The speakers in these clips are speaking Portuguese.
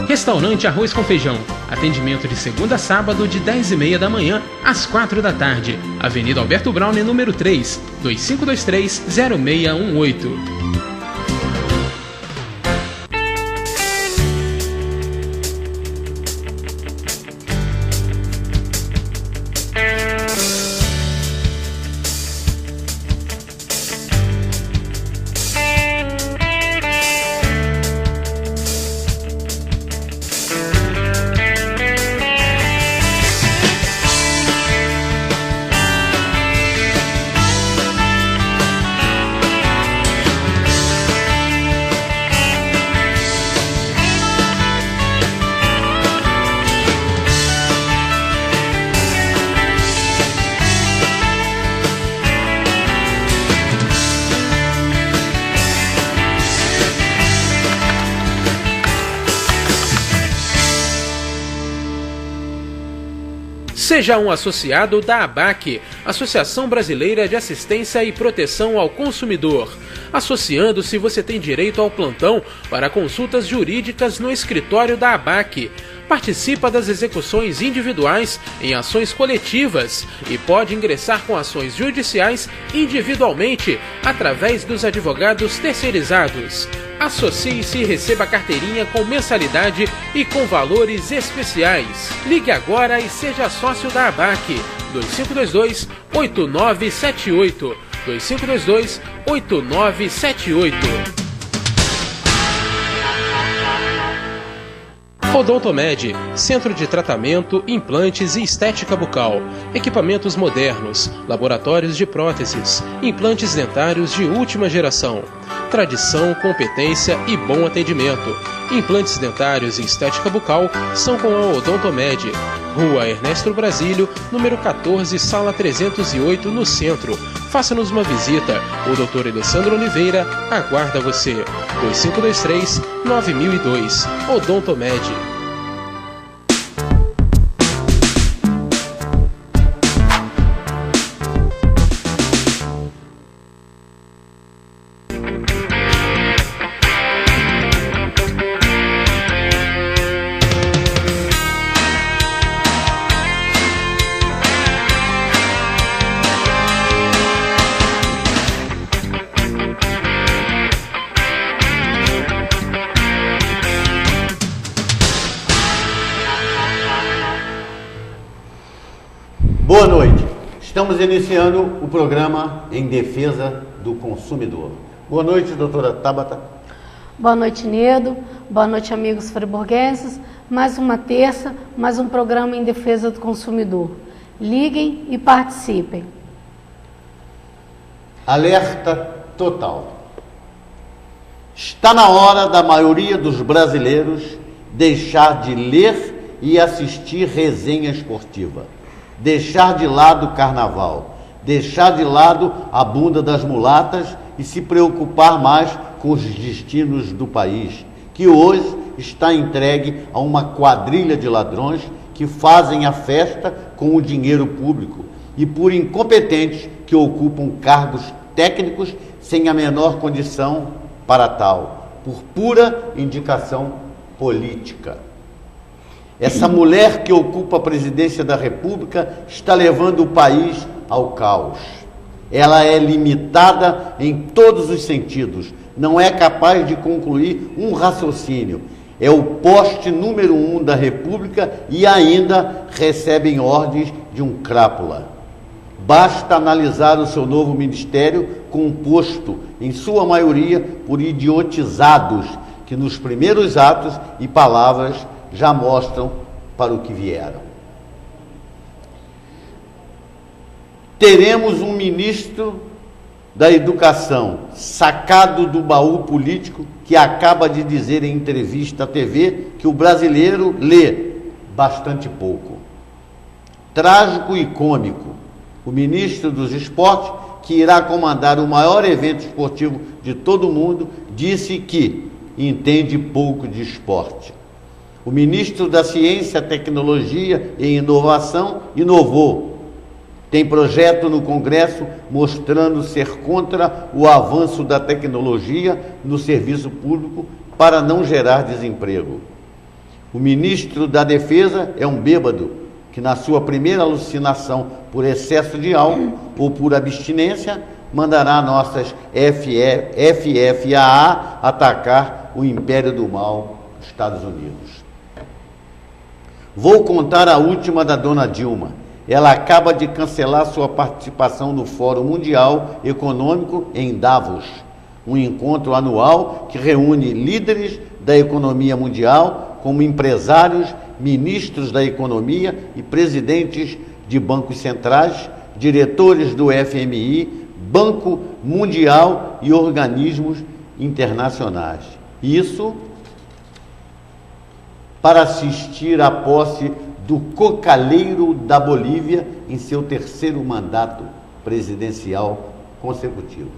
Restaurante Arroz com Feijão. Atendimento de segunda a sábado de 10h30 da manhã às 4 da tarde. Avenida Alberto Browne, número 3, 2523-0618. Seja um associado da ABAC, Associação Brasileira de Assistência e Proteção ao Consumidor. Associando-se, você tem direito ao plantão para consultas jurídicas no escritório da ABAC. Participa das execuções individuais em ações coletivas e pode ingressar com ações judiciais individualmente através dos advogados terceirizados. Associe-se e receba carteirinha com mensalidade e com valores especiais. Ligue agora e seja sócio da ABAC. 2522-8978. 2522-8978. Odontomed, Centro de Tratamento, Implantes e Estética Bucal. Equipamentos modernos, laboratórios de próteses, implantes dentários de última geração. Tradição, competência e bom atendimento. Implantes dentários e estética bucal são com a Odontomed. Rua Ernesto Brasílio, número 14, sala 308, no centro. Faça-nos uma visita. O Dr. Alessandro Oliveira aguarda você. 2523-9002. Odontomed. Boa noite. Estamos iniciando o programa Em Defesa do Consumidor. Boa noite, doutora Tabata. Boa noite, Nedo. Boa noite, amigos friburguenses. Mais uma terça, mais um programa Em Defesa do Consumidor. Liguem e participem. Alerta total. Está na hora da maioria dos brasileiros deixar de ler e assistir resenha esportiva. Deixar de lado o carnaval, deixar de lado a bunda das mulatas e se preocupar mais com os destinos do país, que hoje está entregue a uma quadrilha de ladrões que fazem a festa com o dinheiro público e por incompetentes que ocupam cargos técnicos sem a menor condição para tal, por pura indicação política. Essa mulher que ocupa a presidência da República está levando o país ao caos. Ela é limitada em todos os sentidos, não é capaz de concluir um raciocínio. É o poste número 1 da República e ainda recebem ordens de um crápula. Basta analisar o seu novo ministério, composto, em sua maioria, por idiotizados, que nos primeiros atos e palavras já mostram para o que vieram. Teremos um ministro da Educação sacado do baú político que acaba de dizer em entrevista à TV que o brasileiro lê bastante pouco. Trágico e cômico, o ministro dos Esportes, que irá comandar o maior evento esportivo de todo o mundo, disse que entende pouco de esporte. O ministro da Ciência, Tecnologia e Inovação inovou. Tem projeto no Congresso mostrando ser contra o avanço da tecnologia no serviço público para não gerar desemprego. O ministro da Defesa é um bêbado que, na sua primeira alucinação por excesso de álcool ou por abstinência, mandará nossas FFAA atacar o império do mal, Estados Unidos. Vou contar a última da dona Dilma. Ela acaba de cancelar sua participação no Fórum Mundial Econômico em Davos, um encontro anual que reúne líderes da economia mundial, como empresários, ministros da economia e presidentes de bancos centrais, diretores do FMI, Banco Mundial e organismos internacionais. Isso para assistir à posse do cocaleiro da Bolívia em seu terceiro mandato presidencial consecutivo.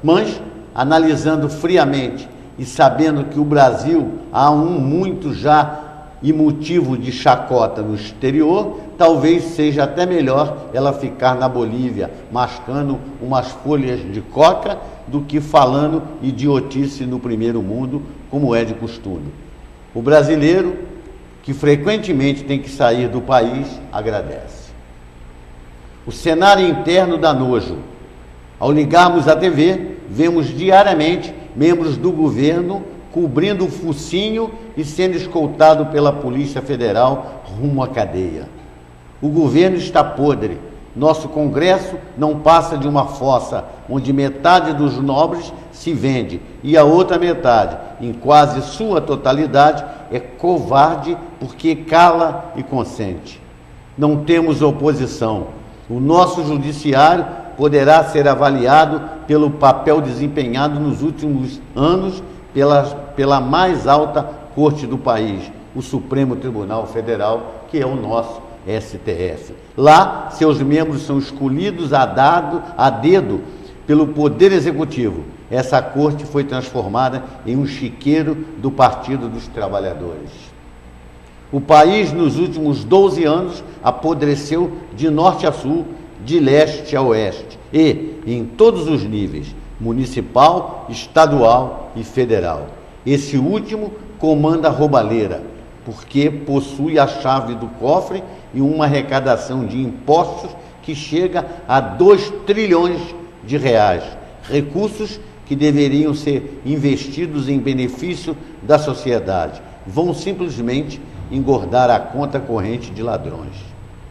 Mas, analisando friamente e sabendo que o Brasil há muito já e motivo de chacota no exterior, talvez seja até melhor ela ficar na Bolívia mascando umas folhas de coca do que falando idiotice no primeiro mundo, como é de costume. O brasileiro, que frequentemente tem que sair do país, agradece. O cenário interno dá nojo. Ao ligarmos a TV, vemos diariamente membros do governo cobrindo o focinho e sendo escoltado pela Polícia Federal rumo à cadeia. O governo está podre. Nosso Congresso não passa de uma fossa onde metade dos nobres se vende e a outra metade, em quase sua totalidade, é covarde porque cala e consente. Não temos oposição. O nosso judiciário poderá ser avaliado pelo papel desempenhado nos últimos anos pela mais alta corte do país, o Supremo Tribunal Federal, que é o nosso STF. Lá, seus membros são escolhidos a dedo pelo Poder Executivo. Essa corte foi transformada em um chiqueiro do Partido dos Trabalhadores. O país, nos últimos 12 anos, apodreceu de norte a sul, de leste a oeste, e em todos os níveis, municipal, estadual e federal. Esse último comanda a roubalheira, porque possui a chave do cofre e uma arrecadação de impostos que chega a 2 trilhões de reais, recursos que deveriam ser investidos em benefício da sociedade, vão simplesmente engordar a conta corrente de ladrões.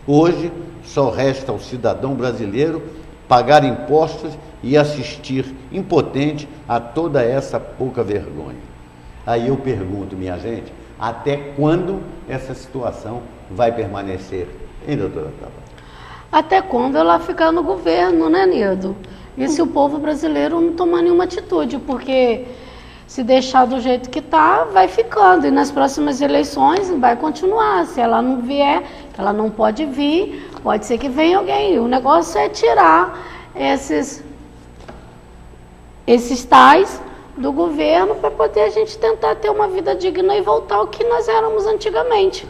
Hoje, só resta ao cidadão brasileiro pagar impostos e assistir impotente a toda essa pouca vergonha. Aí eu pergunto, minha gente, até quando essa situação vai permanecer, hein, doutora Tabata? Até quando ela ficar no governo, né, Nildo? E se o povo brasileiro não tomar nenhuma atitude, porque se deixar do jeito que está, vai ficando. E nas próximas eleições vai continuar. Se ela não vier, ela não pode vir, pode ser que venha alguém. O negócio é tirar esses tais do governo para poder a gente tentar ter uma vida digna e voltar ao que nós éramos antigamente.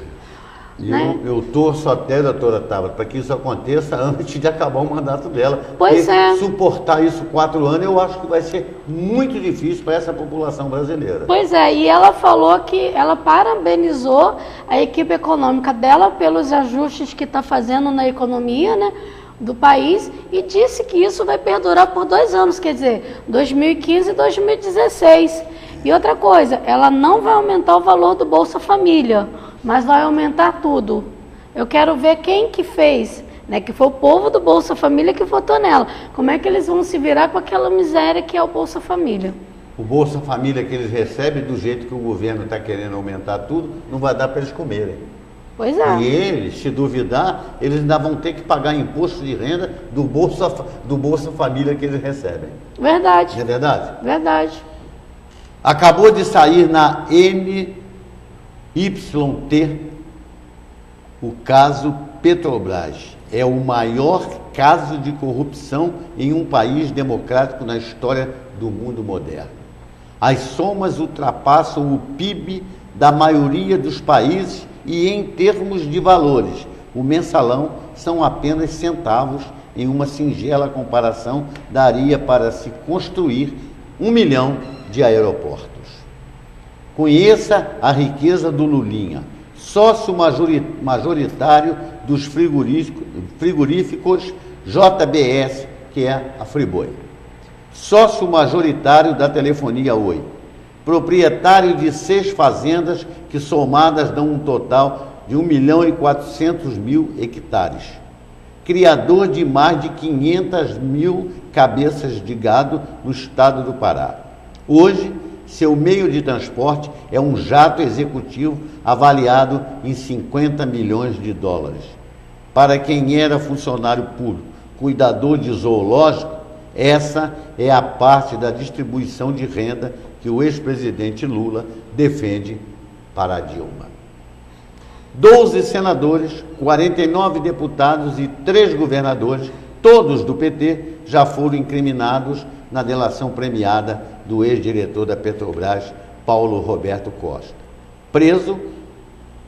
Né? Eu torço até, doutora Tabata, para que isso aconteça antes de acabar o mandato dela. Pois é. Suportar isso 4 anos, eu acho que vai ser muito difícil para essa população brasileira. Pois é, e ela falou que ela parabenizou a equipe econômica dela pelos ajustes que está fazendo na economia, né, do país, e disse que isso vai perdurar por 2 anos, quer dizer, 2015 e 2016. E outra coisa, ela não vai aumentar o valor do Bolsa Família, mas vai aumentar tudo. Eu quero ver quem que fez, né, que foi o povo do Bolsa Família que votou nela. Como é que eles vão se virar com aquela miséria que é o Bolsa Família? O Bolsa Família que eles recebem, do jeito que o governo está querendo aumentar tudo, não vai dar para eles comerem. Pois é. E eles, se duvidar, eles ainda vão ter que pagar imposto de renda do Bolsa Família que eles recebem. Verdade. Não é verdade? Verdade. Acabou de sair na NYT o caso Petrobras. É o maior caso de corrupção em um país democrático na história do mundo moderno. As somas ultrapassam o PIB da maioria dos países e, em termos de valores, o mensalão são apenas centavos. Em uma singela comparação, daria para se construir 1 milhão de aeroportos. Conheça a riqueza do Lulinha, sócio majoritário dos frigoríficos JBS, que é a Friboi, sócio majoritário da Telefonia Oi, proprietário de 6 fazendas que somadas dão um total de 1.400.000 hectares, criador de mais de 500.000 cabeças de gado no estado do Pará. Hoje, seu meio de transporte é um jato executivo avaliado em 50 milhões de dólares. Para quem era funcionário público, cuidador de zoológico, essa é a parte da distribuição de renda que o ex-presidente Lula defende para a Dilma. 12 senadores, 49 deputados e 3 governadores, todos do PT, já foram incriminados na delação premiada do ex-diretor da Petrobras, Paulo Roberto Costa, preso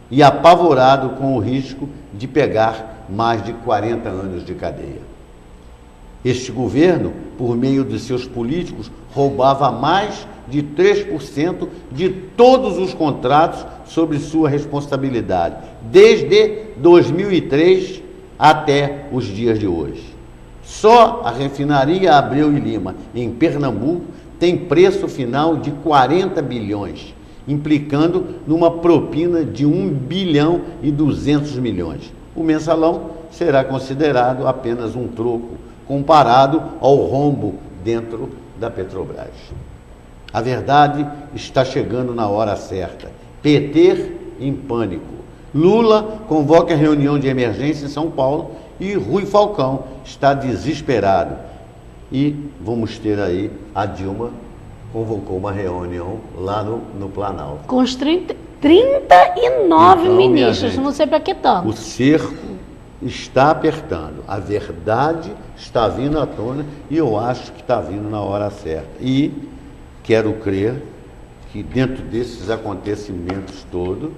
e apavorado com o risco de pegar mais de 40 anos de cadeia. Este governo, por meio de seus políticos, roubava mais de 3% de todos os contratos sob sua responsabilidade, desde 2003 até os dias de hoje. Só a refinaria Abreu e Lima, em Pernambuco, tem preço final de 40 bilhões, implicando numa propina de 1,2 bilhão. O mensalão será considerado apenas um troco comparado ao rombo dentro da Petrobras. A verdade está chegando na hora certa. PT em pânico. Lula convoca reunião de emergência em São Paulo e Rui Falcão está desesperado. E vamos ter aí, a Dilma convocou uma reunião lá no Planalto. Com os 39 ministros, não sei para que tanto. O cerco está apertando, a verdade está vindo à tona e eu acho que está vindo na hora certa. E quero crer que dentro desses acontecimentos todos,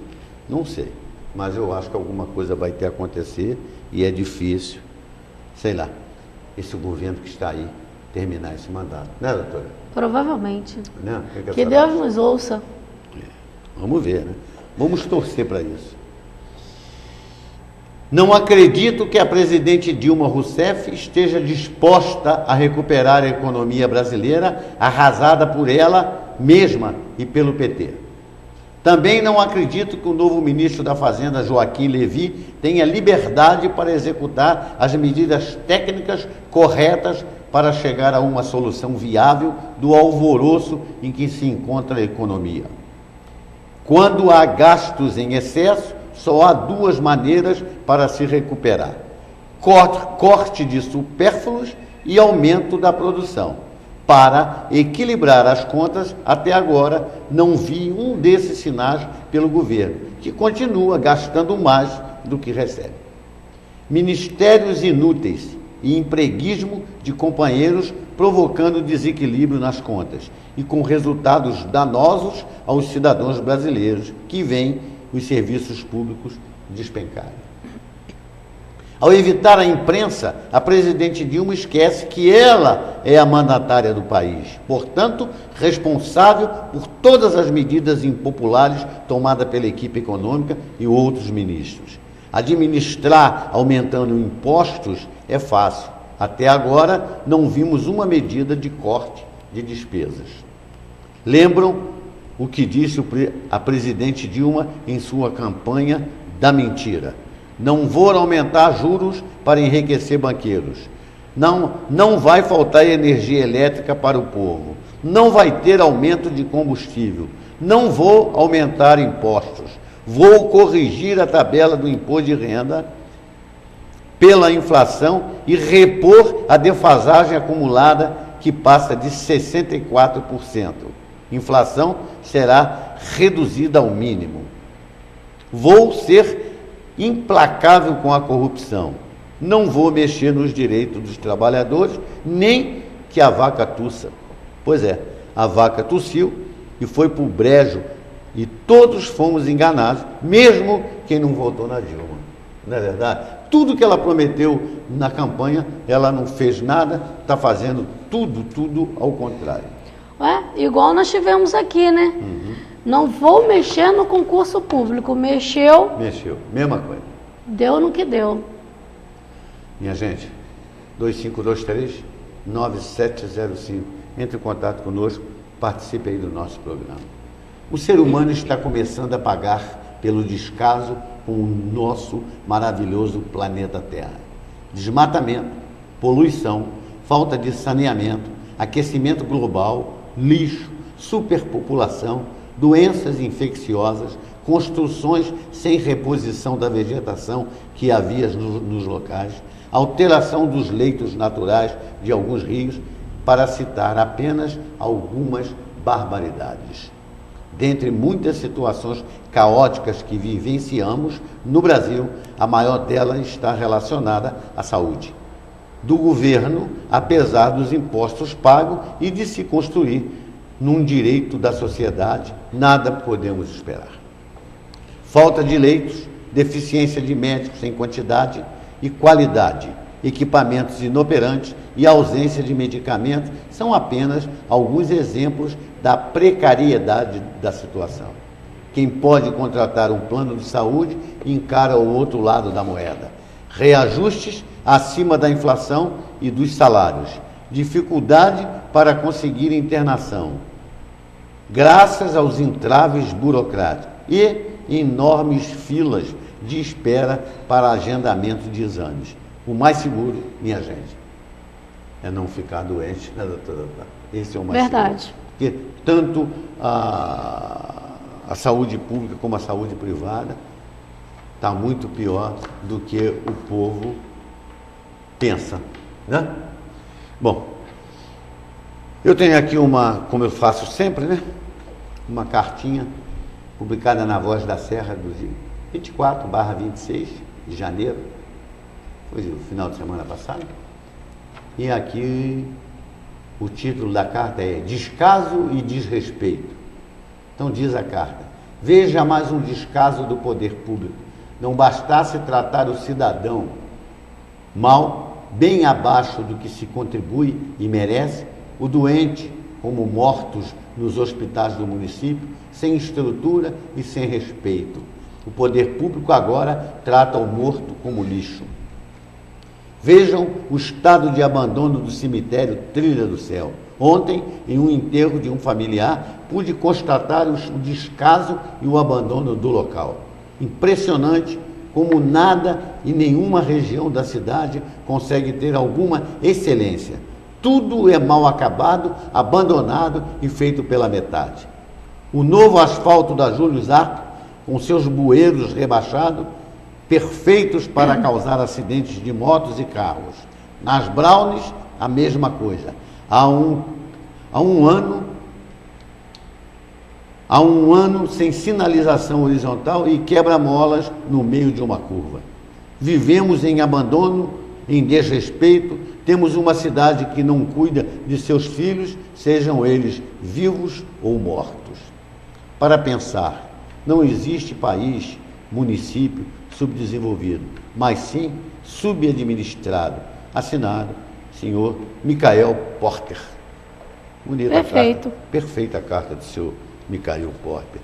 não sei, mas eu acho que alguma coisa vai ter que acontecer e é difícil, sei lá, esse governo que está aí terminar esse mandato, né, doutora? Provavelmente. Né? Que Deus nos ouça. Vamos ver, né? Vamos torcer para isso. Não acredito que a presidente Dilma Rousseff esteja disposta a recuperar a economia brasileira arrasada por ela mesma e pelo PT. Também não acredito que o novo ministro da Fazenda, Joaquim Levy, tenha liberdade para executar as medidas técnicas corretas para chegar a uma solução viável do alvoroço em que se encontra a economia. Quando há gastos em excesso, só há 2 maneiras para se recuperar: corte de supérfluos e aumento da produção. Para equilibrar as contas, até agora não vi um desses sinais pelo governo, que continua gastando mais do que recebe. Ministérios inúteis e empreguismo de companheiros provocando desequilíbrio nas contas e com resultados danosos aos cidadãos brasileiros que veem os serviços públicos despencarem. Ao evitar a imprensa, a presidente Dilma esquece que ela é a mandatária do país, portanto, responsável por todas as medidas impopulares tomadas pela equipe econômica e outros ministros. Administrar aumentando impostos é fácil. Até agora, não vimos uma medida de corte de despesas. Lembram o que disse a presidente Dilma em sua campanha da mentira? Não vou aumentar juros para enriquecer banqueiros. Não vai faltar energia elétrica para o povo. Não vai ter aumento de combustível. Não vou aumentar impostos. Vou corrigir a tabela do imposto de renda pela inflação e repor a defasagem acumulada que passa de 64%. Inflação será reduzida ao mínimo. Vou ser implacável com a corrupção. Não vou mexer nos direitos dos trabalhadores, nem que a vaca tussa. Pois é, a vaca tossiu e foi para o brejo e todos fomos enganados, mesmo quem não votou na Dilma. Não é verdade? Tudo que ela prometeu na campanha, ela não fez nada, está fazendo tudo ao contrário. Igual nós tivemos aqui, né? Não vou mexer no concurso público. Mexeu, mesma coisa. Deu no que deu. Minha gente, 2523-9705. Entre em contato conosco, participe aí do nosso programa. O ser humano está começando a pagar pelo descaso com o nosso maravilhoso planeta Terra. Desmatamento, poluição, falta de saneamento, aquecimento global, lixo, superpopulação, doenças infecciosas, construções sem reposição da vegetação que havia nos locais, alteração dos leitos naturais de alguns rios, para citar apenas algumas barbaridades. Dentre muitas situações caóticas que vivenciamos no Brasil, a maior delas está relacionada à saúde do governo, apesar dos impostos pagos e de se construir num direito da sociedade, nada podemos esperar. Falta de leitos, deficiência de médicos em quantidade e qualidade, equipamentos inoperantes e ausência de medicamentos são apenas alguns exemplos da precariedade da situação. Quem pode contratar um plano de saúde encara o outro lado da moeda. Reajustes acima da inflação e dos salários. Dificuldade para conseguir internação, graças aos entraves burocráticos e enormes filas de espera para agendamento de exames. O mais seguro, minha gente, é não ficar doente, né, doutora? Esse é o mais Verdade. seguro. Porque tanto a saúde pública como a saúde privada está muito pior do que o povo pensa, né? Bom, eu tenho aqui como eu faço sempre, né? Uma cartinha publicada na Voz da Serra do dia 24/26 de janeiro, foi o final de semana passado, e aqui o título da carta é Descaso e Desrespeito. Então diz a carta: veja mais um descaso do poder público. Não bastasse tratar o cidadão mal, bem abaixo do que se contribui e merece, o doente, como mortos nos hospitais do município, sem estrutura e sem respeito. O poder público agora trata o morto como lixo. Vejam o estado de abandono do cemitério Trilha do Céu. Ontem, em um enterro de um familiar, pude constatar o descaso e o abandono do local. Impressionante como nada e nenhuma região da cidade consegue ter alguma excelência. Tudo é mal acabado, abandonado e feito pela metade. O novo asfalto da Júlio Zarco, com seus bueiros rebaixados, perfeitos para causar acidentes de motos e carros. Nas Brownies, a mesma coisa. Há um ano sem sinalização horizontal e quebra-molas no meio de uma curva. Vivemos em abandono, em desrespeito, temos uma cidade que não cuida de seus filhos, sejam eles vivos ou mortos. Para pensar, não existe país, município subdesenvolvido, mas sim subadministrado. Assinado, senhor Michael Porter. Bonita Perfeito. Carta, perfeita a carta do senhor Michael Porter.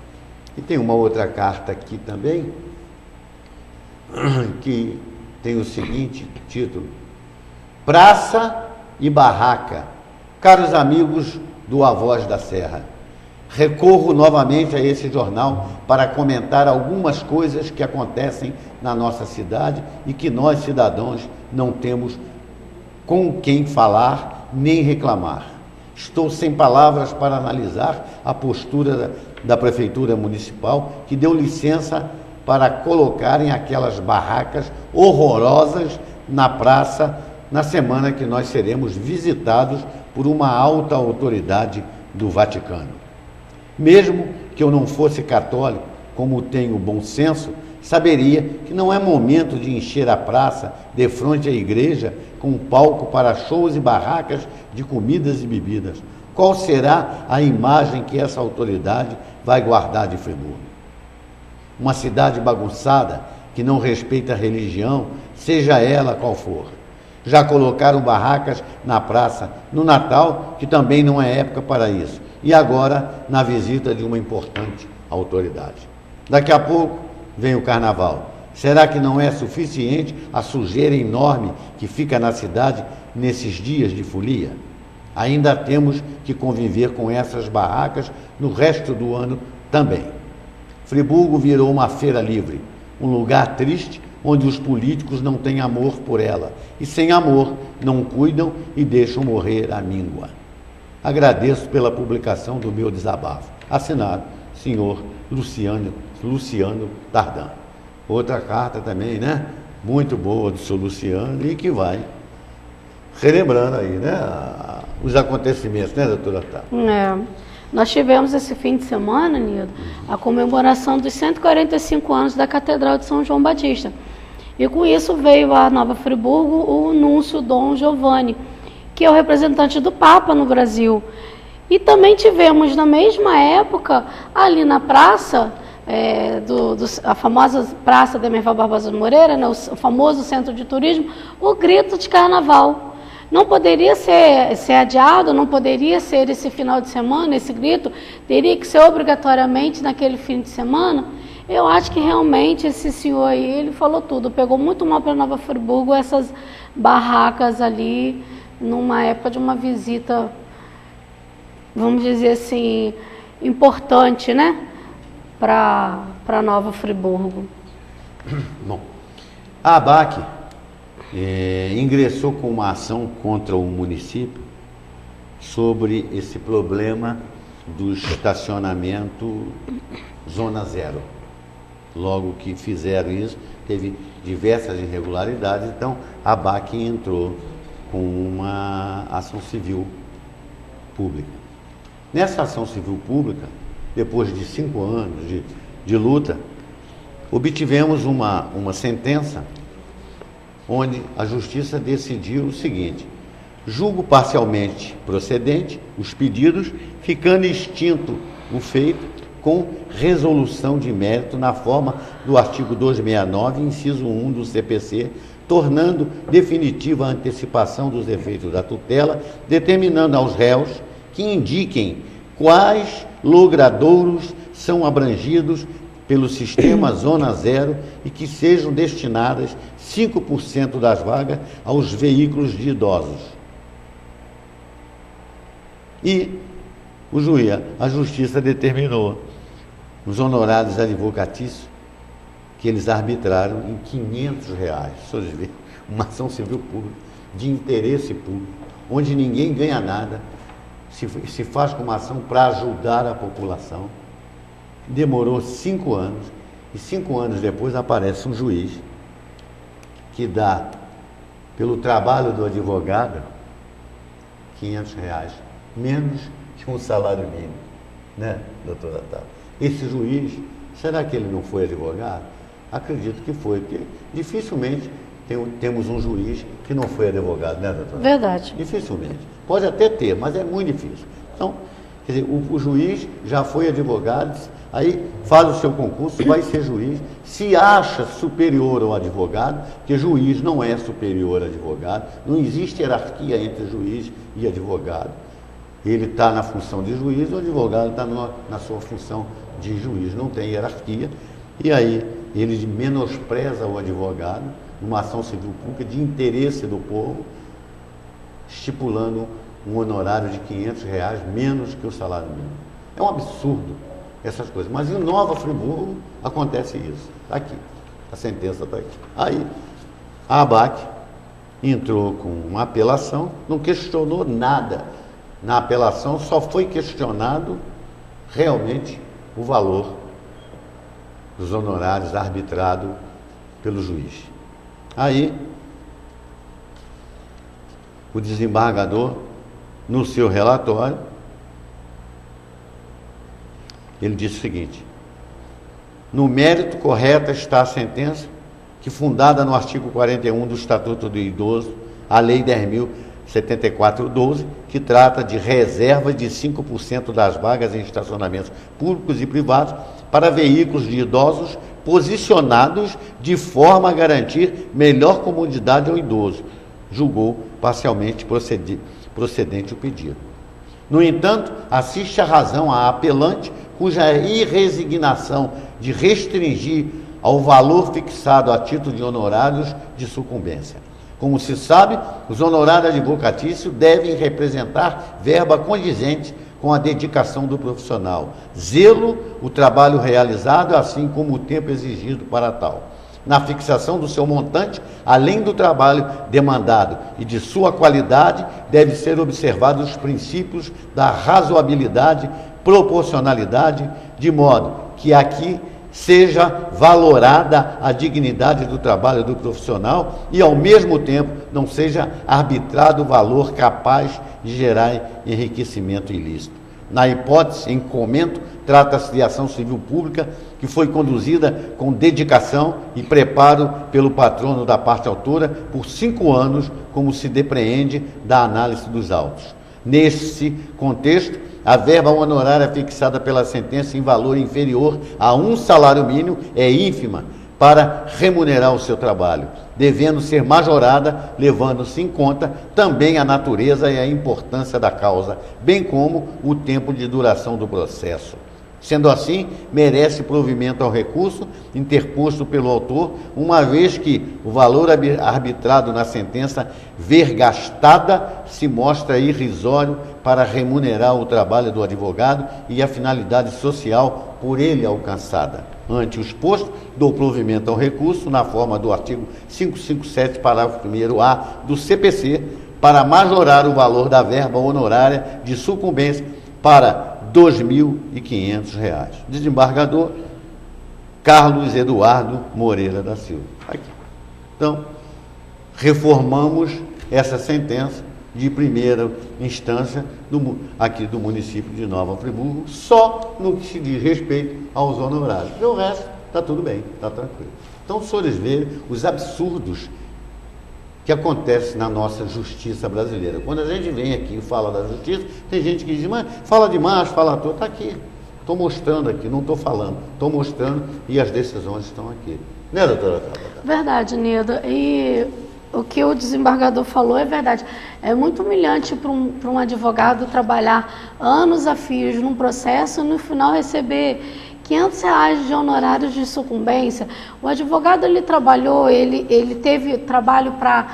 E tem uma outra carta aqui também, que tem o seguinte título: Praça e Barraca. Caros amigos do A Voz da Serra, recorro novamente a esse jornal para comentar algumas coisas que acontecem na nossa cidade e que nós, cidadãos, não temos com quem falar nem reclamar. Estou sem palavras para analisar a postura da Prefeitura Municipal, que deu licença para colocarem aquelas barracas horrorosas na praça na semana que nós seremos visitados por uma alta autoridade do Vaticano. Mesmo que eu não fosse católico, como tenho bom senso, saberia que não é momento de encher a praça de frente à igreja com um palco para shows e barracas de comidas e bebidas. Qual será a imagem que essa autoridade vai guardar de Friburgo? Uma cidade bagunçada, que não respeita a religião, seja ela qual for. Já colocaram barracas na praça no Natal, que também não é época para isso. E agora na visita de uma importante autoridade. Daqui a pouco vem o Carnaval. Será que não é suficiente a sujeira enorme que fica na cidade nesses dias de folia? Ainda temos que conviver com essas barracas no resto do ano também. Friburgo virou uma feira livre, um lugar triste onde os políticos não têm amor por ela e, sem amor, não cuidam e deixam morrer a míngua. Agradeço pela publicação do meu desabafo. Assinado, senhor Luciano Dardan. Outra carta também, né? Muito boa do senhor Luciano e que vai relembrando aí, né? Os acontecimentos, né, doutora Otávio? Nós tivemos esse fim de semana, Nido, a comemoração dos 145 anos da Catedral de São João Batista. E com isso veio a Nova Friburgo o Núncio Dom Giovanni, que é o representante do Papa no Brasil. E também tivemos, na mesma época, ali na praça, a famosa Praça Demerval Barbosa Moreira, né, o famoso centro de turismo, o grito de carnaval. Não poderia ser adiado, não poderia ser esse final de semana, esse grito, teria que ser obrigatoriamente naquele fim de semana. Eu acho que realmente esse senhor aí, ele falou tudo, pegou muito mal para Nova Friburgo essas barracas ali, numa época de uma visita, vamos dizer assim, importante, né, para Nova Friburgo. Bom, a ABAC ingressou com uma ação contra o município sobre esse problema do estacionamento Zona Zero. Logo que fizeram isso, teve diversas irregularidades, então a ABAC entrou com uma ação civil pública. Nessa ação civil pública, depois de 5 anos de luta, obtivemos uma sentença onde a Justiça decidiu o seguinte: julgo parcialmente procedente os pedidos, ficando extinto o feito com resolução de mérito na forma do artigo 269, inciso 1 do CPC, tornando definitiva a antecipação dos efeitos da tutela, determinando aos réus que indiquem quais logradouros são abrangidos pelo sistema Zona Zero e que sejam destinadas 5% das vagas aos veículos de idosos. E a Justiça determinou os honorários advocatícios que eles arbitraram em R$500. Senhores veem, uma ação civil pública, de interesse público, onde ninguém ganha nada, se faz com uma ação para ajudar a população. Demorou 5 anos, e 5 anos depois aparece um juiz que dá, pelo trabalho do advogado, R$500, menos que um salário mínimo, né, doutora Otávio? Esse juiz, será que ele não foi advogado? Acredito que foi, porque dificilmente temos um juiz que não foi advogado, né, doutora? Verdade. Dificilmente. Pode até ter, mas é muito difícil. Então, quer dizer, o juiz já foi advogado, aí faz o seu concurso, vai ser juiz, se acha superior ao advogado, porque juiz não é superior ao advogado, não existe hierarquia entre juiz e advogado. Ele está na função de juiz, o advogado está na sua função de juiz, não tem hierarquia, e aí ele menospreza o advogado numa ação civil pública de interesse do povo, estipulando um honorário de R$500 menos que o salário mínimo. É um absurdo essas coisas, mas em Nova Friburgo acontece isso. Está aqui, a sentença está aqui. Aí a ABAC entrou com uma apelação, não questionou nada. Na apelação só foi questionado realmente o valor dos honorários arbitrado pelo juiz. Aí o desembargador, no seu relatório, ele disse o seguinte: no mérito correta está a sentença que, fundada no artigo 41 do Estatuto do Idoso, a Lei 10.074/12, que trata de reserva de 5% das vagas em estacionamentos públicos e privados para veículos de idosos posicionados de forma a garantir melhor comodidade ao idoso, julgou parcialmente procedente o pedido. No entanto, assiste a razão à apelante, cuja irresignação de restringir ao valor fixado a título de honorários de sucumbência. Como se sabe, os honorários advocatícios devem representar verba condizente com a dedicação do profissional, zelo, o trabalho realizado, assim como o tempo exigido para tal. Na fixação do seu montante, além do trabalho demandado e de sua qualidade, deve ser observados os princípios da razoabilidade, proporcionalidade, de modo que aqui seja valorada a dignidade do trabalho do profissional e, ao mesmo tempo, não seja arbitrado o valor capaz de gerar enriquecimento ilícito. Na hipótese em comento, trata-se de ação civil pública que foi conduzida com dedicação e preparo pelo patrono da parte autora por 5 anos, como se depreende da análise dos autos. Nesse contexto, a verba honorária fixada pela sentença em valor inferior a 1 salário mínimo é ínfima para remunerar o seu trabalho, devendo ser majorada, levando-se em conta também a natureza e a importância da causa, bem como o tempo de duração do processo. Sendo assim, merece provimento ao recurso interposto pelo autor, uma vez que o valor arbitrado na sentença vergastada se mostra irrisório para remunerar o trabalho do advogado e a finalidade social por ele alcançada. Ante o exposto, dou provimento ao recurso na forma do artigo 557, parágrafo 1º-A do CPC, para majorar o valor da verba honorária de sucumbência para R$ 2.500. Desembargador Carlos Eduardo Moreira da Silva. Aqui. Então, reformamos essa sentença de primeira instância aqui do município de Nova Friburgo, só no que se diz respeito aos honorários. O resto está tudo bem, está tranquilo. Então, os senhores veem os absurdos que acontece na nossa justiça brasileira. Quando a gente vem aqui e fala da justiça, tem gente que diz, mas fala demais, fala tudo. Está aqui. Estou mostrando aqui, não estou falando. Estou mostrando e as decisões estão aqui. Né, doutora Tabata? Verdade, Neda. E o que o desembargador falou é verdade. É muito humilhante para um advogado trabalhar anos a fio num processo e no final receber R$500 de honorários de sucumbência. O advogado, ele trabalhou, ele teve trabalho para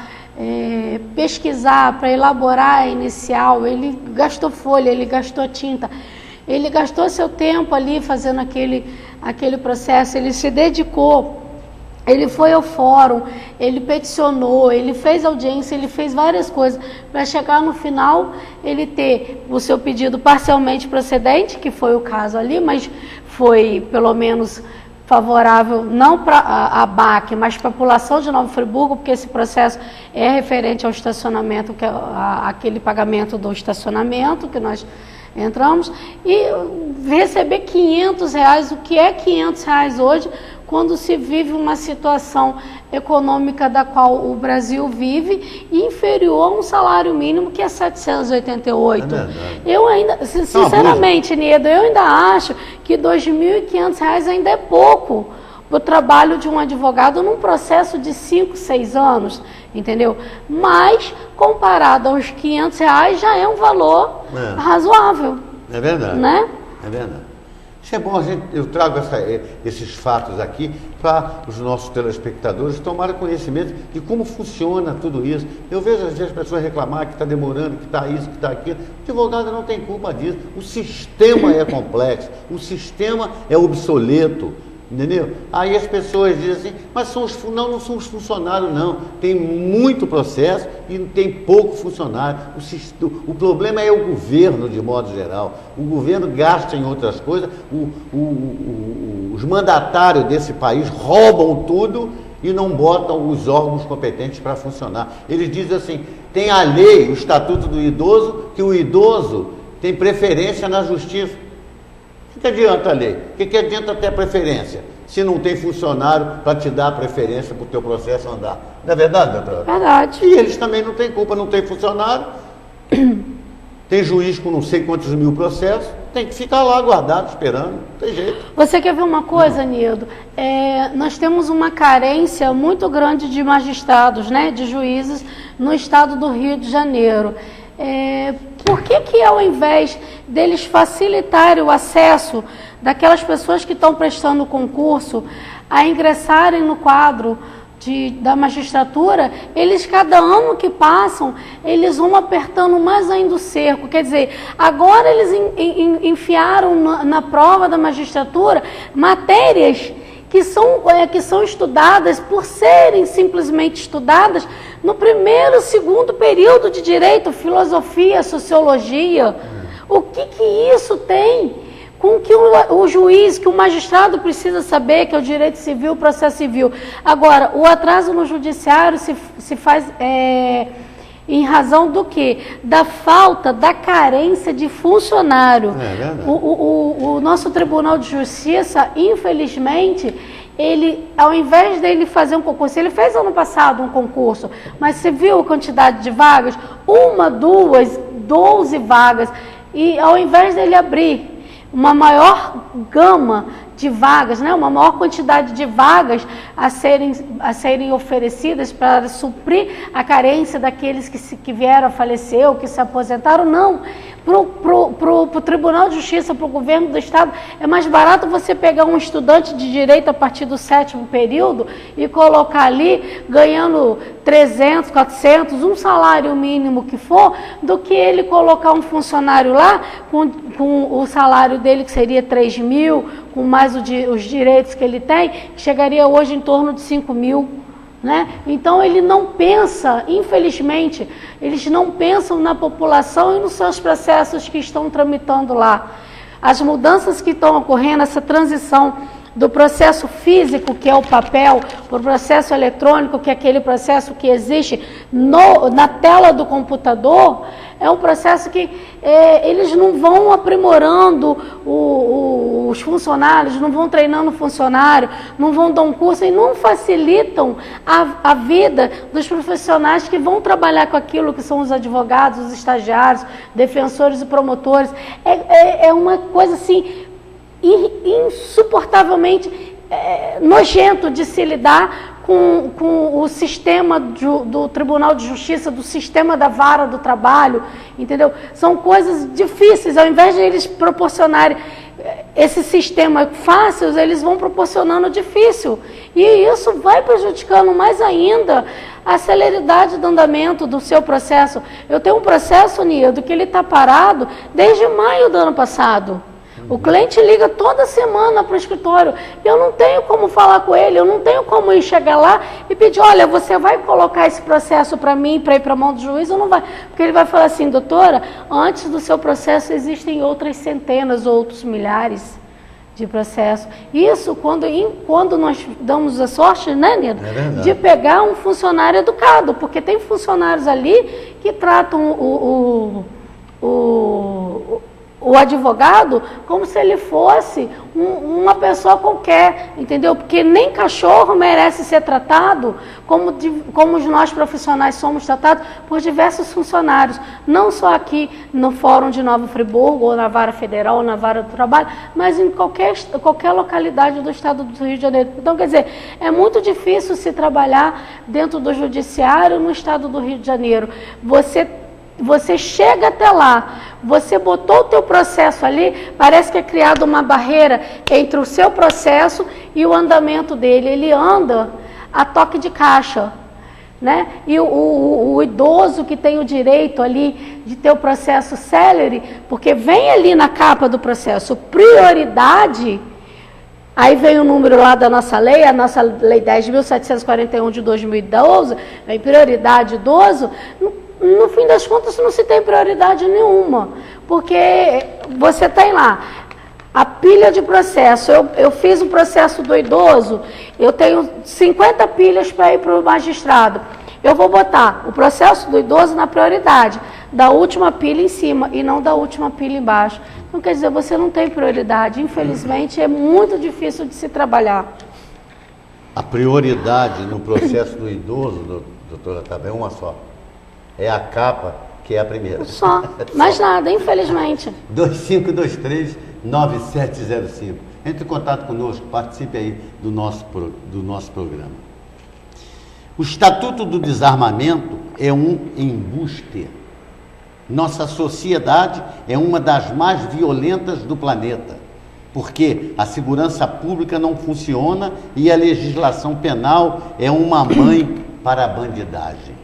pesquisar, para elaborar a inicial, ele gastou folha, ele gastou tinta, ele gastou seu tempo ali fazendo aquele processo, ele se dedicou, ele foi ao fórum, ele peticionou, ele fez audiência, ele fez várias coisas para chegar no final, ele ter o seu pedido parcialmente procedente, que foi o caso ali, mas foi pelo menos favorável não para a BAC, mas para a população de Nova Friburgo, porque esse processo é referente ao estacionamento, que é aquele pagamento do estacionamento que nós entramos, e receber R$500, o que é R$500 hoje, quando se vive uma situação econômica da qual o Brasil vive, inferior a um salário mínimo que é 788. Eu ainda, sinceramente, Neda, eu ainda acho que R$2.500 ainda é pouco para o trabalho de um advogado num processo de 5, 6 anos, entendeu? Mas, comparado aos R$500, já é um valor razoável. É verdade. Né? É verdade. Isso é bom, eu trago esses fatos aqui para os nossos telespectadores tomarem conhecimento de como funciona tudo isso. Eu vejo às vezes as pessoas reclamar que está demorando, que está isso, que está aquilo. O advogado não tem culpa disso. O sistema é complexo, o sistema é obsoleto. Entendeu? Aí as pessoas dizem assim, mas não são os funcionários, não. Tem muito processo e tem pouco funcionário. O problema é o governo, de modo geral. O governo gasta em outras coisas, os mandatários desse país roubam tudo e não botam os órgãos competentes para funcionar. Eles dizem assim, tem a lei, o Estatuto do Idoso, que o idoso tem preferência na justiça. O que adianta a lei? O que adianta ter preferência? Se não tem funcionário para te dar preferência para o teu processo andar. Não é verdade, doutora? Verdade. E eles também não têm culpa, não tem funcionário. Tem juiz com não sei quantos mil processos. tem que ficar lá guardado, esperando, não tem jeito. Você quer ver uma coisa, Nildo? Nós temos uma carência muito grande de magistrados, né, de juízes no estado do Rio de Janeiro. Por que ao invés deles facilitarem o acesso daquelas pessoas que estão prestando o concurso a ingressarem no quadro da magistratura, eles, cada ano que passam, eles vão apertando mais ainda o cerco? Quer dizer, agora eles enfiaram na prova da magistratura matérias que são estudadas por serem simplesmente estudadas no primeiro, segundo período de direito, filosofia, sociologia. O que isso tem com que o juiz, que o magistrado precisa saber, que é o direito civil, o processo civil? Agora, o atraso no judiciário se faz em razão do quê? Da falta, da carência de funcionário. O nosso Tribunal de Justiça, infelizmente, ele, ao invés dele fazer um concurso, ele fez ano passado um concurso, mas você viu a quantidade de vagas? 1, 2, 12 vagas. E ao invés dele abrir uma maior gama de vagas, né, uma maior quantidade de vagas a serem oferecidas para suprir a carência daqueles que vieram a falecer ou que se aposentaram, não. Para o Tribunal de Justiça, para o governo do Estado, é mais barato você pegar um estudante de direito a partir do 7º período e colocar ali, ganhando 300, 400, um salário mínimo que for, do que ele colocar um funcionário lá com o salário dele, que seria 3 mil, com mais os direitos que ele tem, que chegaria hoje em torno de 5 mil. Né? Então ele não pensa, infelizmente, eles não pensam na população e nos seus processos que estão tramitando lá. As mudanças que estão ocorrendo, essa transição do processo físico, que é o papel, para o processo eletrônico, que é aquele processo que existe na tela do computador, é um processo que eles não vão aprimorando os funcionários, não vão treinando o funcionário, não vão dar um curso e não facilitam a vida dos profissionais que vão trabalhar com aquilo, que são os advogados, os estagiários, defensores e promotores. É uma coisa assim insuportavelmente nojento de se lidar com o sistema do Tribunal de Justiça, do sistema da vara do trabalho, entendeu? São coisas difíceis. Ao invés de eles proporcionarem esse sistema fácil, eles vão proporcionando difícil. E isso vai prejudicando mais ainda a celeridade do andamento do seu processo. Eu tenho um processo, Nildo, que ele está parado desde maio do ano passado. O cliente liga toda semana para o escritório, eu não tenho como falar com ele, eu não tenho como ir chegar lá e pedir, olha, você vai colocar esse processo para mim, para ir para a mão do juiz, ou não vai? Porque ele vai falar assim, doutora, antes do seu processo existem outras centenas, outros milhares de processos. Isso quando nós damos a sorte, né, Nildo, de pegar um funcionário educado, porque tem funcionários ali que tratam o advogado como se ele fosse uma pessoa qualquer, entendeu? Porque nem cachorro merece ser tratado como nós profissionais somos tratados por diversos funcionários, não só aqui no Fórum de Nova Friburgo, ou na Vara Federal, ou na Vara do Trabalho, mas em qualquer localidade do Estado do Rio de Janeiro. Então, quer dizer, é muito difícil se trabalhar dentro do judiciário no Estado do Rio de Janeiro. Você chega até lá, você botou o teu processo ali, parece que é criada uma barreira entre o seu processo e o andamento dele. Ele anda a toque de caixa, né? E o idoso que tem o direito ali de ter o processo célere, porque vem ali na capa do processo, prioridade, aí vem o número lá da nossa lei, a nossa lei 10.741 de 2012, vem prioridade idoso. No fim das contas, não se tem prioridade nenhuma, porque você tem lá a pilha de processo. Eu fiz o processo do idoso, eu tenho 50 pilhas para ir para o magistrado. Eu vou botar o processo do idoso na prioridade, da última pilha em cima e não da última pilha embaixo. Então, quer dizer, você não tem prioridade. Infelizmente, é muito difícil de se trabalhar. A prioridade no processo do idoso, doutora, também é uma só. É a capa que é a primeira. Só, mais nada, infelizmente. 2523-9705. Entre em contato conosco, participe aí do nosso programa. O Estatuto do Desarmamento é um embuste. Nossa sociedade é uma das mais violentas do planeta, porque a segurança pública não funciona e a legislação penal é uma mãe para a bandidagem.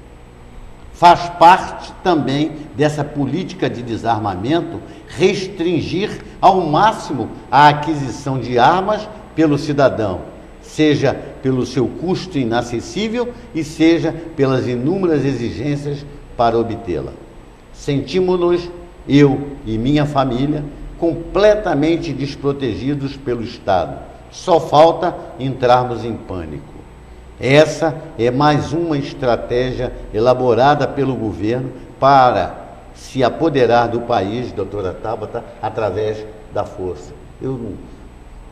Faz parte também dessa política de desarmamento restringir ao máximo a aquisição de armas pelo cidadão, seja pelo seu custo inacessível e seja pelas inúmeras exigências para obtê-la. Sentimos-nos, eu e minha família, completamente desprotegidos pelo Estado. Só falta entrarmos em pânico. Essa é mais uma estratégia elaborada pelo governo para se apoderar do país, doutora Tabata, através da força. Eu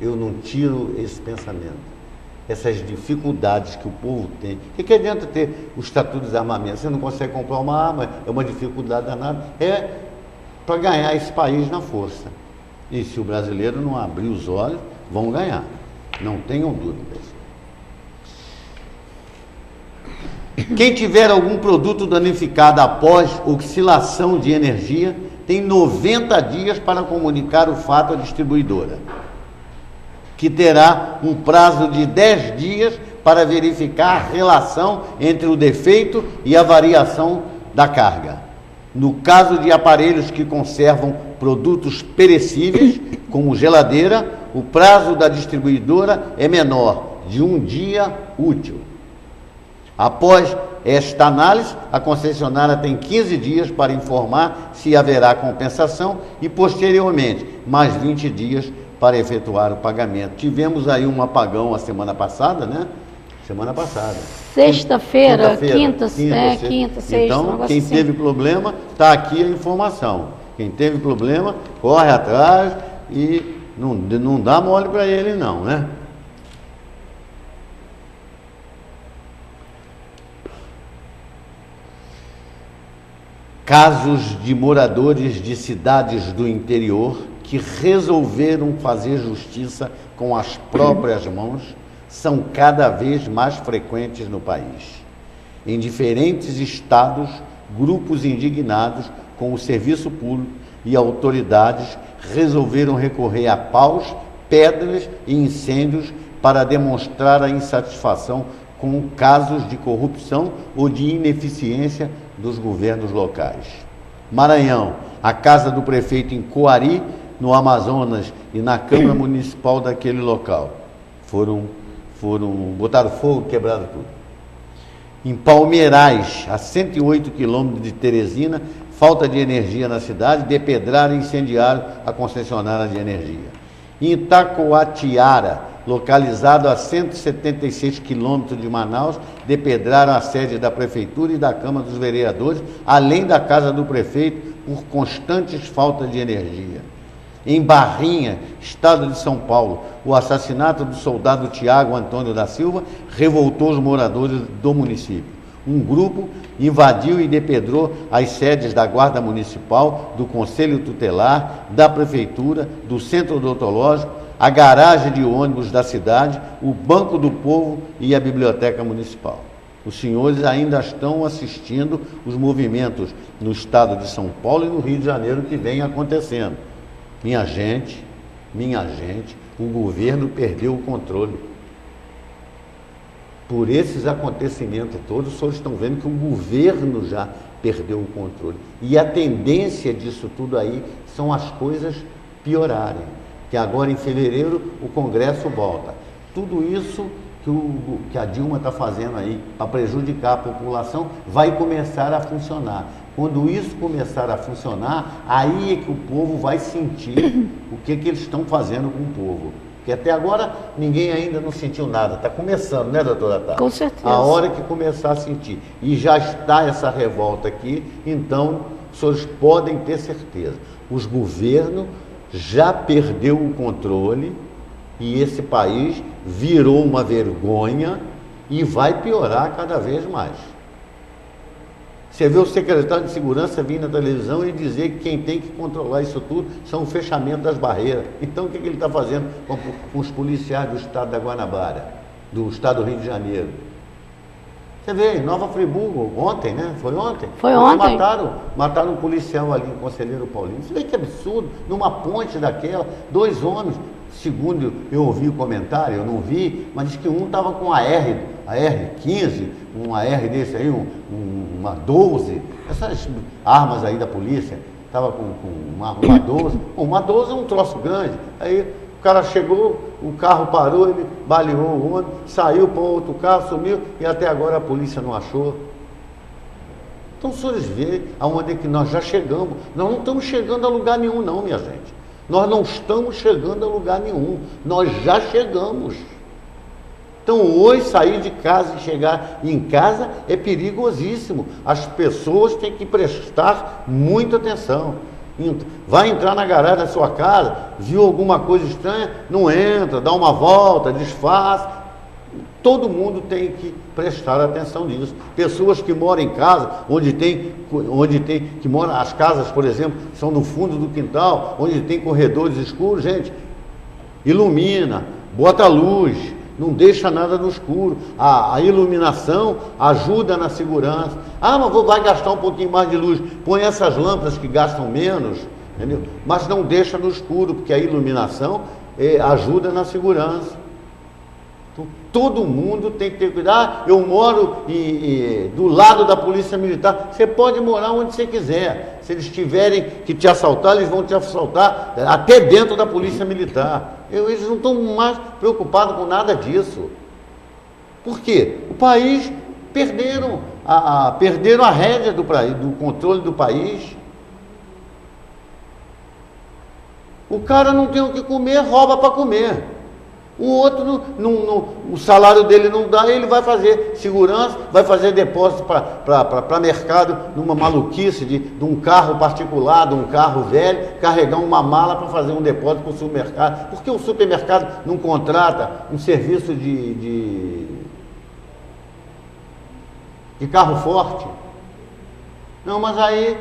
não tiro esse pensamento. Essas dificuldades que o povo tem. O que adianta ter o Estatuto de Desarmamento? Você não consegue comprar uma arma, é uma dificuldade danada. É para ganhar esse país na força. E se o brasileiro não abrir os olhos, vão ganhar. Não tenham dúvidas. Quem tiver algum produto danificado após oscilação de energia, tem 90 dias para comunicar o fato à distribuidora, que terá um prazo de 10 dias para verificar a relação entre o defeito e a variação da carga. No caso de aparelhos que conservam produtos perecíveis, como geladeira, o prazo da distribuidora é menor, de 1 dia útil. Após esta análise, a concessionária tem 15 dias para informar se haverá compensação e, posteriormente, mais 20 dias para efetuar o pagamento. Tivemos aí um apagão a semana passada, né? Semana passada. Quinta, sexta. Então, quem assim. teve problema, está aqui a informação. Quem teve problema, corre atrás e não dá mole para ele não, né? Casos de moradores de cidades do interior que resolveram fazer justiça com as próprias mãos são cada vez mais frequentes no país. Em diferentes estados, grupos indignados com o serviço público e autoridades resolveram recorrer a paus, pedras e incêndios para demonstrar a insatisfação com casos de corrupção ou de ineficiência dos governos locais. Maranhão, a casa do prefeito em Coari, no Amazonas, e na Câmara Municipal daquele local. Botaram fogo, quebraram tudo. Em Palmeirais, a 108 quilômetros de Teresina, falta de energia na cidade, depedraram e incendiaram a concessionária de energia. Em Itacoatiara, localizado a 176 quilômetros de Manaus, depedraram a sede da Prefeitura e da Câmara dos Vereadores, além da casa do prefeito, por constantes faltas de energia. Em Barrinha, estado de São Paulo, o assassinato do soldado Tiago Antônio da Silva revoltou os moradores do município. Um grupo invadiu e depedrou as sedes da Guarda Municipal, do Conselho Tutelar, da Prefeitura, do Centro Odontológico, a garagem de ônibus da cidade, o Banco do Povo e a Biblioteca Municipal. Os senhores ainda estão assistindo os movimentos no estado de São Paulo e no Rio de Janeiro que vem acontecendo. Minha gente, o governo perdeu o controle. Por esses acontecimentos todos, os senhores estão vendo que o governo já perdeu o controle. E a tendência disso tudo aí são as coisas piorarem. Que agora em fevereiro o Congresso volta. Tudo isso que a Dilma está fazendo aí para prejudicar a população vai começar a funcionar. Quando isso começar a funcionar, aí é que o povo vai sentir o que eles estão fazendo com o povo. Porque até agora ninguém ainda não sentiu nada. Está começando, né, doutora Tata? Com certeza. A hora que começar a sentir. E já está essa revolta aqui, então os senhores podem ter certeza. Os governos já perdeu o controle e esse país virou uma vergonha e vai piorar cada vez mais. Você vê o secretário de segurança vir na televisão e dizer que quem tem que controlar isso tudo são o fechamento das barreiras. Então o que ele está fazendo com os policiais do estado da Guanabara, do estado do Rio de Janeiro? Você vê, em Nova Friburgo, ontem, né? Foi ontem? Foi ontem. Mataram um policial ali, um Conselheiro Paulino. Você vê que absurdo, numa ponte daquela, 2 homens, segundo eu ouvi o comentário, eu não vi, mas diz que um estava com a R15, um AR desse aí, uma 12, essas armas aí da polícia, estava com uma 12. Uma 12 é um troço grande. Aí o cara chegou, o carro parou, ele baleou o ônibus, saiu para outro carro, sumiu e até agora a polícia não achou. Então os senhores veem aonde é que nós já chegamos. Nós não estamos chegando a lugar nenhum não, minha gente. Nós não estamos chegando a lugar nenhum. Nós já chegamos. Então hoje sair de casa e chegar em casa é perigosíssimo. As pessoas têm que prestar muita atenção. Vai entrar na garagem da sua casa, viu alguma coisa estranha, não entra, dá uma volta, desfaz. Todo mundo tem que prestar atenção nisso. Pessoas que moram em casa, que moram, as casas, por exemplo, são no fundo do quintal, onde tem corredores escuros, gente, ilumina, bota luz, não deixa nada no escuro. A iluminação ajuda na segurança. Ah, mas vai gastar um pouquinho mais de luz. Põe essas lâmpadas que gastam menos, entendeu? Mas não deixa no escuro, porque a iluminação ajuda na segurança. Então, todo mundo tem que ter cuidado. Eu moro do lado da polícia militar. Você pode morar onde você quiser. Se eles tiverem que te assaltar, eles vão te assaltar até dentro da polícia militar. Eles não estão mais preocupados com nada disso. Por quê? O país perderam a rédea do controle do país. O cara não tem o que comer, rouba para comer. O outro, o salário dele não dá, ele vai fazer segurança, vai fazer depósito para mercado, numa maluquice de um carro particular, de um carro velho, carregar uma mala para fazer um depósito para o supermercado. Por que o supermercado não contrata um serviço de carro forte? Não, mas aí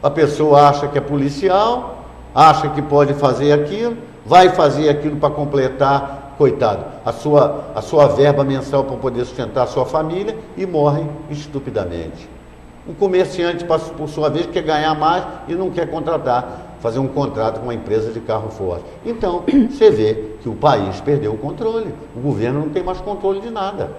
a pessoa acha que é policial, acha que pode fazer aquilo, vai fazer aquilo para completar, coitado, a sua verba mensal para poder sustentar a sua família e morre estupidamente. Um comerciante, por sua vez, quer ganhar mais e não quer fazer um contrato com uma empresa de carro forte. Então, você vê que o país perdeu o controle, o governo não tem mais controle de nada.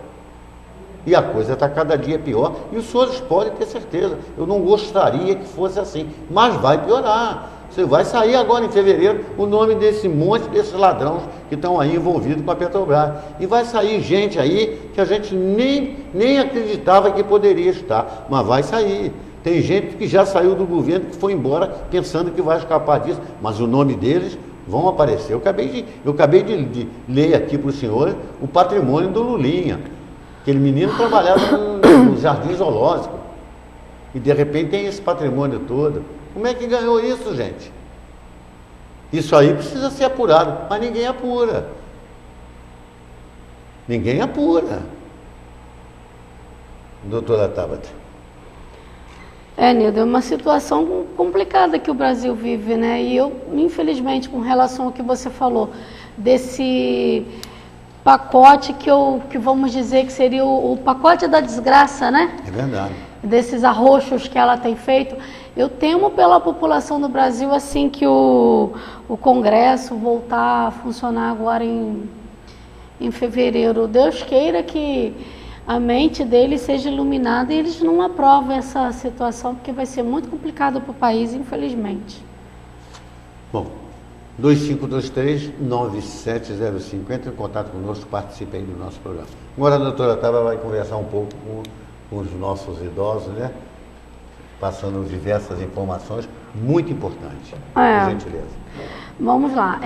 E a coisa está cada dia pior, e os senhores podem ter certeza, eu não gostaria que fosse assim, mas vai piorar. Você vai sair agora em fevereiro o nome desse monte desses ladrões que estão aí envolvidos com a Petrobras. E vai sair gente aí que a gente nem acreditava que poderia estar, mas vai sair. Tem gente que já saiu do governo, que foi embora pensando que vai escapar disso, mas o nome deles vão aparecer. Eu acabei de ler aqui para os senhores o patrimônio do Lulinha. Aquele menino trabalhava no Jardim Zoológico. E de repente tem esse patrimônio todo. Como é que ganhou isso, gente? Isso aí precisa ser apurado, mas ninguém apura. Ninguém apura. Doutora Tabata. Nildo, é uma situação complicada que o Brasil vive, né? E eu, infelizmente, com relação ao que você falou, desse pacote que vamos dizer que seria o pacote da desgraça, né? É verdade. Desses arroxos que ela tem feito, eu temo pela população do Brasil assim que o Congresso voltar a funcionar agora em fevereiro. Deus queira que a mente deles seja iluminada e eles não aprovem essa situação, porque vai ser muito complicado para o país, infelizmente. Bom, 2523-9705, entre em contato conosco, participe aí do nosso programa. Agora a doutora Tabata vai conversar um pouco com os nossos idosos, né? Passando diversas informações muito importantes. Por gentileza. Vamos lá.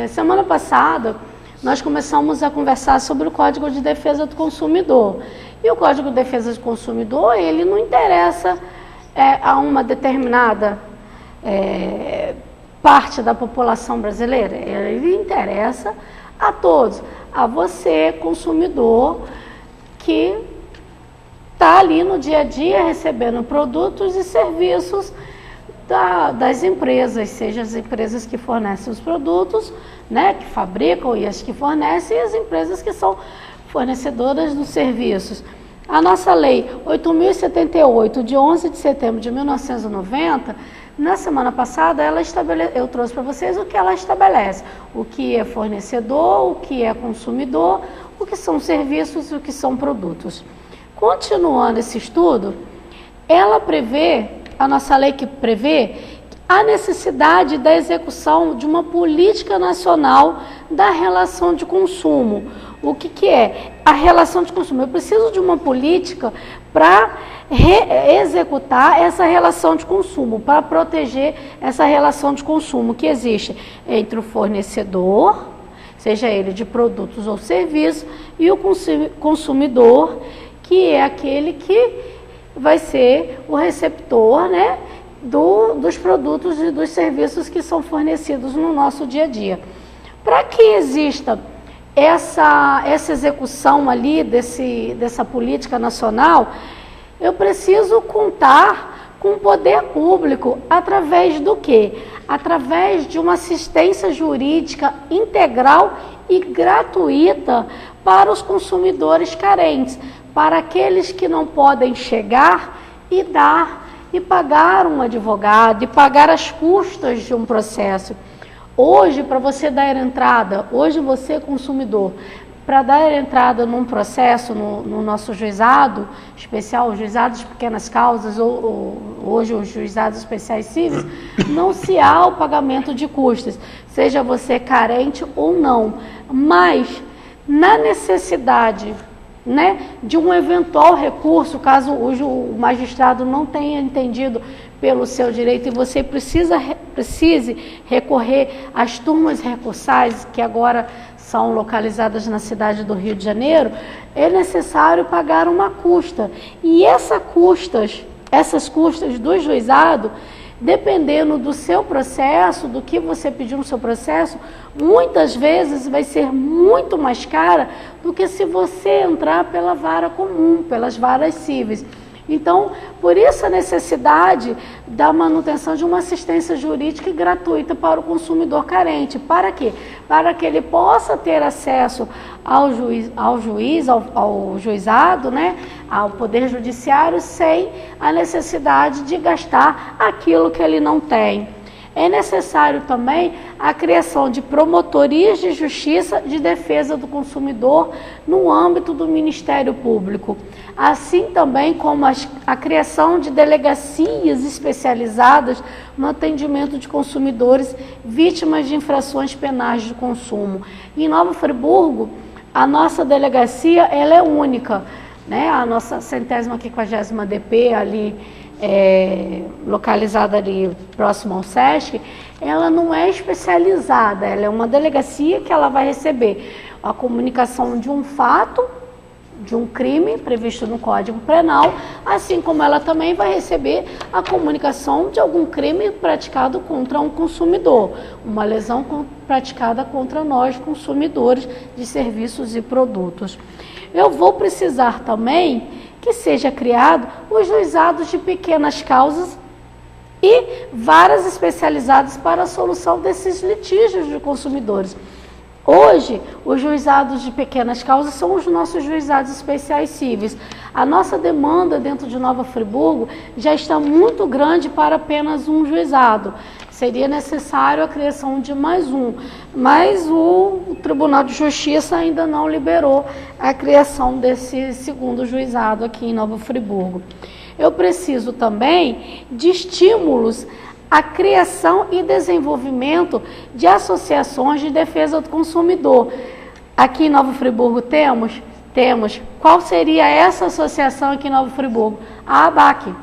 Semana passada, nós começamos a conversar sobre o Código de Defesa do Consumidor. E o Código de Defesa do Consumidor, ele não interessa a uma determinada parte da população brasileira. Ele interessa a todos. A você, consumidor, que está ali no dia a dia recebendo produtos e serviços das empresas, seja as empresas que fornecem os produtos, né, que fabricam e as que fornecem, e as empresas que são fornecedoras dos serviços. A nossa lei 8.078, de 11 de setembro de 1990, na semana passada, eu trouxe para vocês o que ela estabelece, o que é fornecedor, o que é consumidor, o que são serviços e o que são produtos. Continuando esse estudo, ela prevê, a nossa lei que prevê, a necessidade da execução de uma política nacional da relação de consumo. O que é a relação de consumo? Eu preciso de uma política para executar essa relação de consumo, para proteger essa relação de consumo que existe entre o fornecedor, seja ele de produtos ou serviços, e o consumidor, que é aquele que vai ser o receptor, né, dos produtos e dos serviços que são fornecidos no nosso dia a dia. Para que exista essa execução ali dessa política nacional, eu preciso contar com o poder público através do quê? Através de uma assistência jurídica integral e gratuita para os consumidores carentes, para aqueles que não podem chegar e pagar um advogado, e pagar as custas de um processo. Hoje, para você dar entrada, hoje você consumidor, para dar entrada num processo no nosso juizado especial, os juizados de pequenas causas, ou hoje os juizados especiais cíveis, não se há o pagamento de custas, seja você carente ou não, mas na necessidade, né, de um eventual recurso, caso o magistrado não tenha entendido pelo seu direito e você precise recorrer às turmas recursais, que agora são localizadas na cidade do Rio de Janeiro, é necessário pagar uma custa. E essas custas do juizado, dependendo do seu processo, do que você pediu no seu processo, muitas vezes vai ser muito mais cara do que se você entrar pela vara comum, pelas varas cíveis. Então, por isso a necessidade da manutenção de uma assistência jurídica gratuita para o consumidor carente. Para quê? Para que ele possa ter acesso ao juizado, né, ao Poder Judiciário, sem a necessidade de gastar aquilo que ele não tem. É necessário também a criação de promotorias de justiça de defesa do consumidor no âmbito do Ministério Público, assim também como a criação de delegacias especializadas no atendimento de consumidores vítimas de infrações penais de consumo. Em Nova Friburgo, a nossa delegacia ela é única, né? A nossa 150ª DP ali, localizada ali próximo ao SESC, ela não é especializada, ela é uma delegacia que ela vai receber a comunicação de um fato, de um crime previsto no Código Penal, assim como ela também vai receber a comunicação de algum crime praticado contra um consumidor, uma lesão praticada contra nós, consumidores de serviços e produtos. Eu vou precisar também que seja criado os juizados de pequenas causas e varas especializadas para a solução desses litígios de consumidores. Hoje, os juizados de pequenas causas são os nossos juizados especiais cíveis. A nossa demanda dentro de Nova Friburgo já está muito grande para apenas um juizado. Seria necessário a criação de mais um, mas o Tribunal de Justiça ainda não liberou a criação desse segundo juizado aqui em Nova Friburgo. Eu preciso também de estímulos à criação e desenvolvimento de associações de defesa do consumidor. Aqui em Nova Friburgo temos. Qual seria essa associação aqui em Nova Friburgo? A ABAC,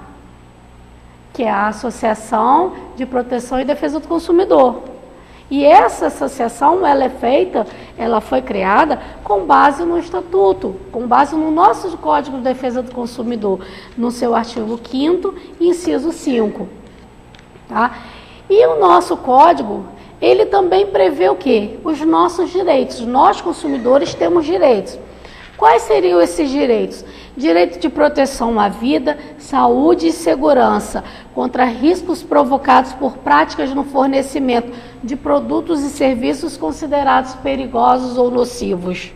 que é a Associação de Proteção e Defesa do Consumidor. E essa associação, ela foi criada com base no Estatuto, com base no nosso Código de Defesa do Consumidor, no seu artigo 5º, inciso 5. Tá? E o nosso código, ele também prevê o quê? Os nossos direitos. Nós, consumidores, temos direitos. Quais seriam esses direitos? direito de proteção à vida, saúde e segurança contra riscos provocados por práticas no fornecimento de produtos e serviços considerados perigosos ou nocivos.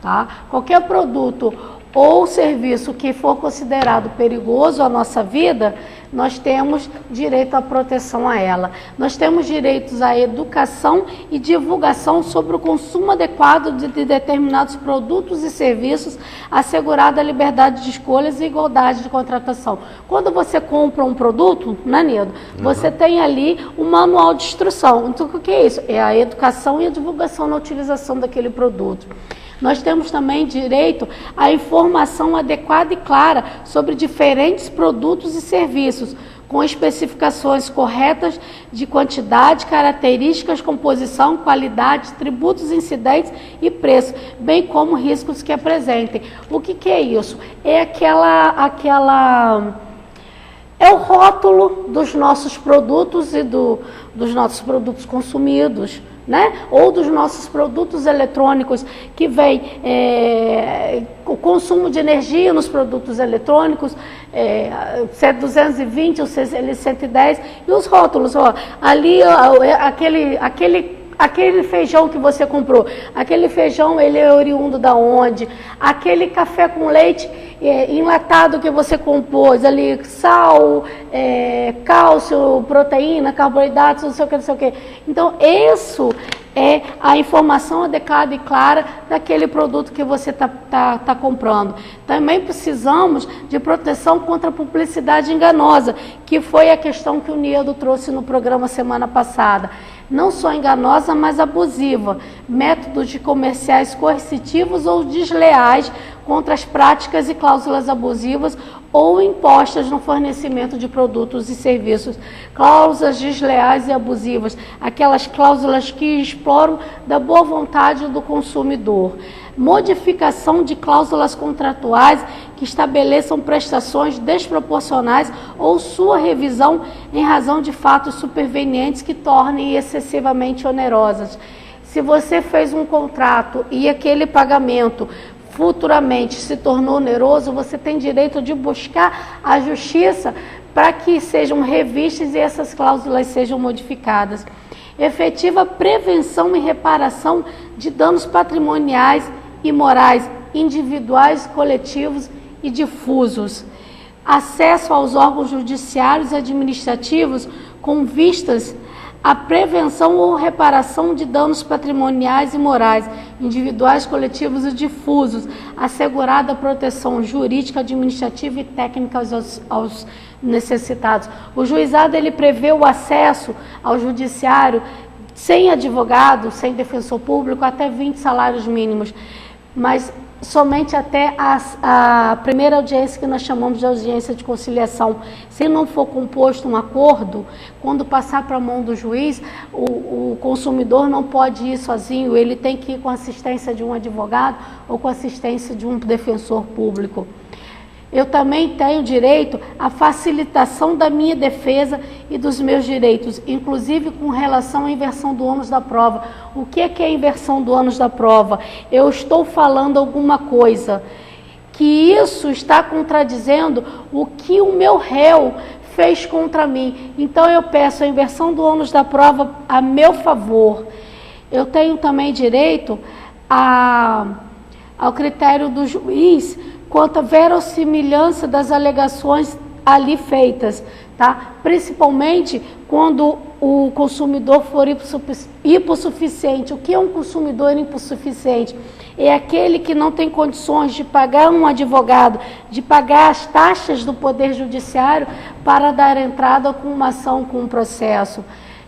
Tá? Qualquer produto ou serviço que for considerado perigoso à nossa vida, nós temos direito à proteção a ela. Nós temos direitos à educação e divulgação sobre o consumo adequado de determinados produtos e serviços, assegurada a liberdade de escolhas e igualdade de contratação. Quando você compra um produto, né, Nido? Você tem ali um manual de instrução. Então, o que é isso? É a educação e a divulgação na utilização daquele produto. Nós temos também direito à informação adequada e clara sobre diferentes produtos e serviços, com especificações corretas de quantidade, características, composição, qualidade, tributos incidentes e preço, bem como riscos que apresentem. O que é isso? É é o rótulo dos nossos produtos e dos nossos produtos consumidos, né? Ou dos nossos produtos eletrônicos, que vem o consumo de energia nos produtos eletrônicos, se é 220 ou se é 110, e os rótulos, ó, ali aquele feijão que você comprou, aquele feijão ele é oriundo da onde, aquele café com leite enlatado que você compôs, ali sal, cálcio, proteína, carboidratos, não sei o que. Então, isso é a informação adequada e clara daquele produto que você tá comprando. Também precisamos de proteção contra a publicidade enganosa, que foi a questão que o Nido trouxe no programa semana passada. Não só enganosa, mas abusiva, métodos de comerciais coercitivos ou desleais contra as práticas e cláusulas abusivas ou impostas no fornecimento de produtos e serviços. Cláusulas desleais e abusivas, aquelas cláusulas que exploram da boa vontade do consumidor. Modificação de cláusulas contratuais que estabeleçam prestações desproporcionais ou sua revisão em razão de fatos supervenientes que tornem excessivamente onerosas. Se você fez um contrato e aquele pagamento futuramente se tornou oneroso, você tem direito de buscar a justiça para que sejam revistas e essas cláusulas sejam modificadas. Efetiva prevenção e reparação de danos patrimoniais e morais, individuais, coletivos e difusos. Acesso aos órgãos judiciários e administrativos com vistas à prevenção ou reparação de danos patrimoniais e morais, individuais, coletivos e difusos, assegurada a proteção jurídica, administrativa e técnica aos necessitados. O juizado ele prevê o acesso ao judiciário sem advogado, sem defensor público, até 20 salários mínimos, mas somente até a primeira audiência, que nós chamamos de audiência de conciliação. Se não for composto um acordo, quando passar para a mão do juiz, o consumidor não pode ir sozinho, ele tem que ir com a assistência de um advogado ou com a assistência de um defensor público. Eu também tenho direito à facilitação da minha defesa e dos meus direitos, inclusive com relação à inversão do ônus da prova. O que é a inversão do ônus da prova? Eu estou falando alguma coisa que isso está contradizendo o que o meu réu fez contra mim. Então eu peço a inversão do ônus da prova a meu favor. Eu tenho também direito ao critério do juiz quanto à verossimilhança das alegações ali feitas, tá? Principalmente quando o consumidor for hipossuficiente. O que é um consumidor hipossuficiente? É aquele que não tem condições de pagar um advogado, de pagar as taxas do Poder Judiciário para dar entrada com uma ação, com um processo.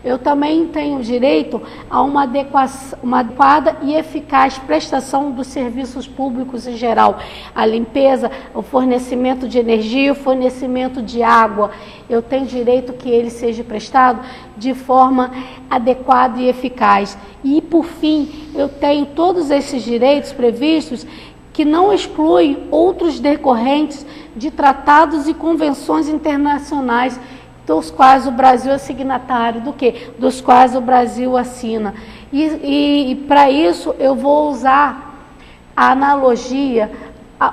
Eu também tenho direito a uma adequada e eficaz prestação dos serviços públicos em geral, a limpeza, o fornecimento de energia, o fornecimento de água. Eu tenho direito que ele seja prestado de forma adequada e eficaz. E, por fim, eu tenho todos esses direitos previstos que não excluem outros decorrentes de tratados e convenções internacionais dos quais o Brasil é signatário, dos quais o Brasil assina. E para isso eu vou usar a analogia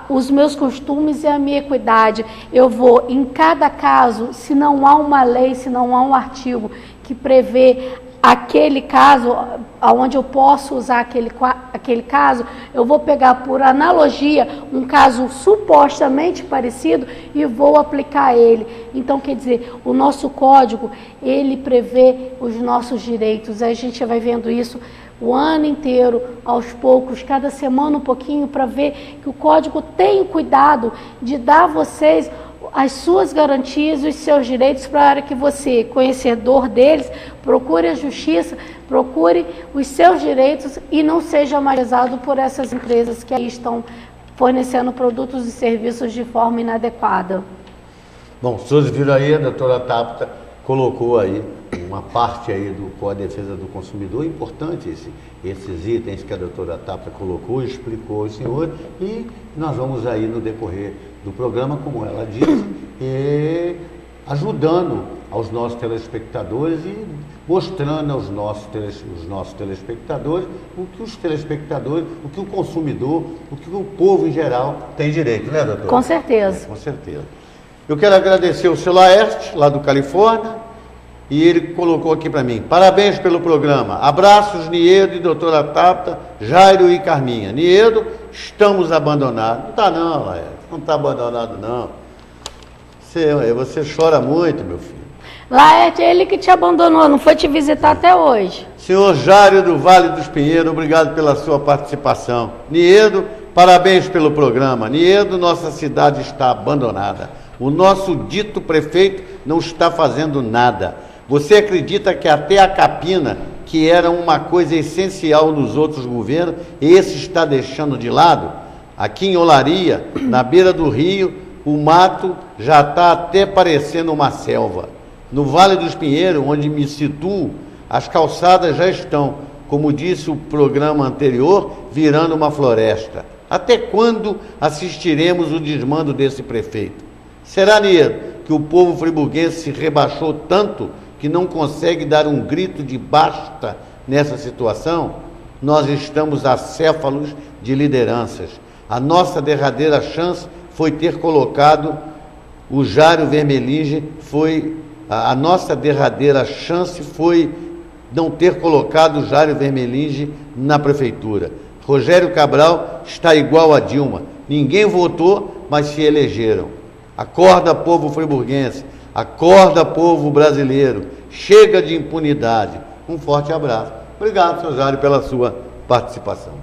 os meus costumes e a minha equidade. Eu vou, em cada caso, se não há uma lei, se não há um artigo que prevê aquele caso, onde eu posso usar aquele caso, eu vou pegar por analogia um caso supostamente parecido e vou aplicar ele. Então, quer dizer, o nosso código, ele prevê os nossos direitos. A gente vai vendo isso o ano inteiro, aos poucos, cada semana um pouquinho, para ver que o código tem cuidado de dar a vocês as suas garantias e os seus direitos, para que você, conhecedor deles, procure a justiça, procure os seus direitos e não seja mais pesado por essas empresas que aí estão fornecendo produtos e serviços de forma inadequada. Bom, vocês viram aí, a doutora Tabata colocou aí uma parte aí do Código de Defesa do Consumidor, importante esses itens que a doutora Tabata colocou, explicou ao senhor, e nós vamos aí no decorrer do programa, como ela disse, ajudando aos nossos telespectadores e mostrando aos nossos telespectadores o que o consumidor, o que o povo em geral tem direito, né, doutora? Com certeza. Com certeza. Eu quero agradecer o seu Laerte, lá do Califórnia, e ele colocou aqui para mim: parabéns pelo programa, abraços Niedo e doutora Tabata, Jairo e Carminha. Niedo, estamos abandonados. Não está não, Laerte, não está abandonado não. Você chora muito, meu filho. Laerte, é ele que te abandonou, não foi te visitar até hoje. Senhor Jairo do Vale dos Pinheiros, obrigado pela sua participação. Niedo, parabéns pelo programa. Niedo, nossa cidade está abandonada. O nosso dito prefeito não está fazendo nada. Você acredita que até a capina, que era uma coisa essencial nos outros governos, esse está deixando de lado? Aqui em Olaria, na beira do rio, o mato já está até parecendo uma selva. No Vale dos Pinheiros, onde me situo, as calçadas já estão, como disse o programa anterior, virando uma floresta. Até quando assistiremos o desmando desse prefeito? Será, Niedo, que o povo friburguense se rebaixou tanto que não consegue dar um grito de basta nessa situação? Nós estamos acéfalos de lideranças. A nossa derradeira chance foi ter colocado o Jário Vermelinge, a nossa derradeira chance foi não ter colocado o Jário Vermelinge na prefeitura. Rogério Cabral está igual a Dilma. Ninguém votou, mas se elegeram. Acorda, povo friburguense. Acorda, povo brasileiro. Chega de impunidade. Um forte abraço. Obrigado, senhor Jário, pela sua participação.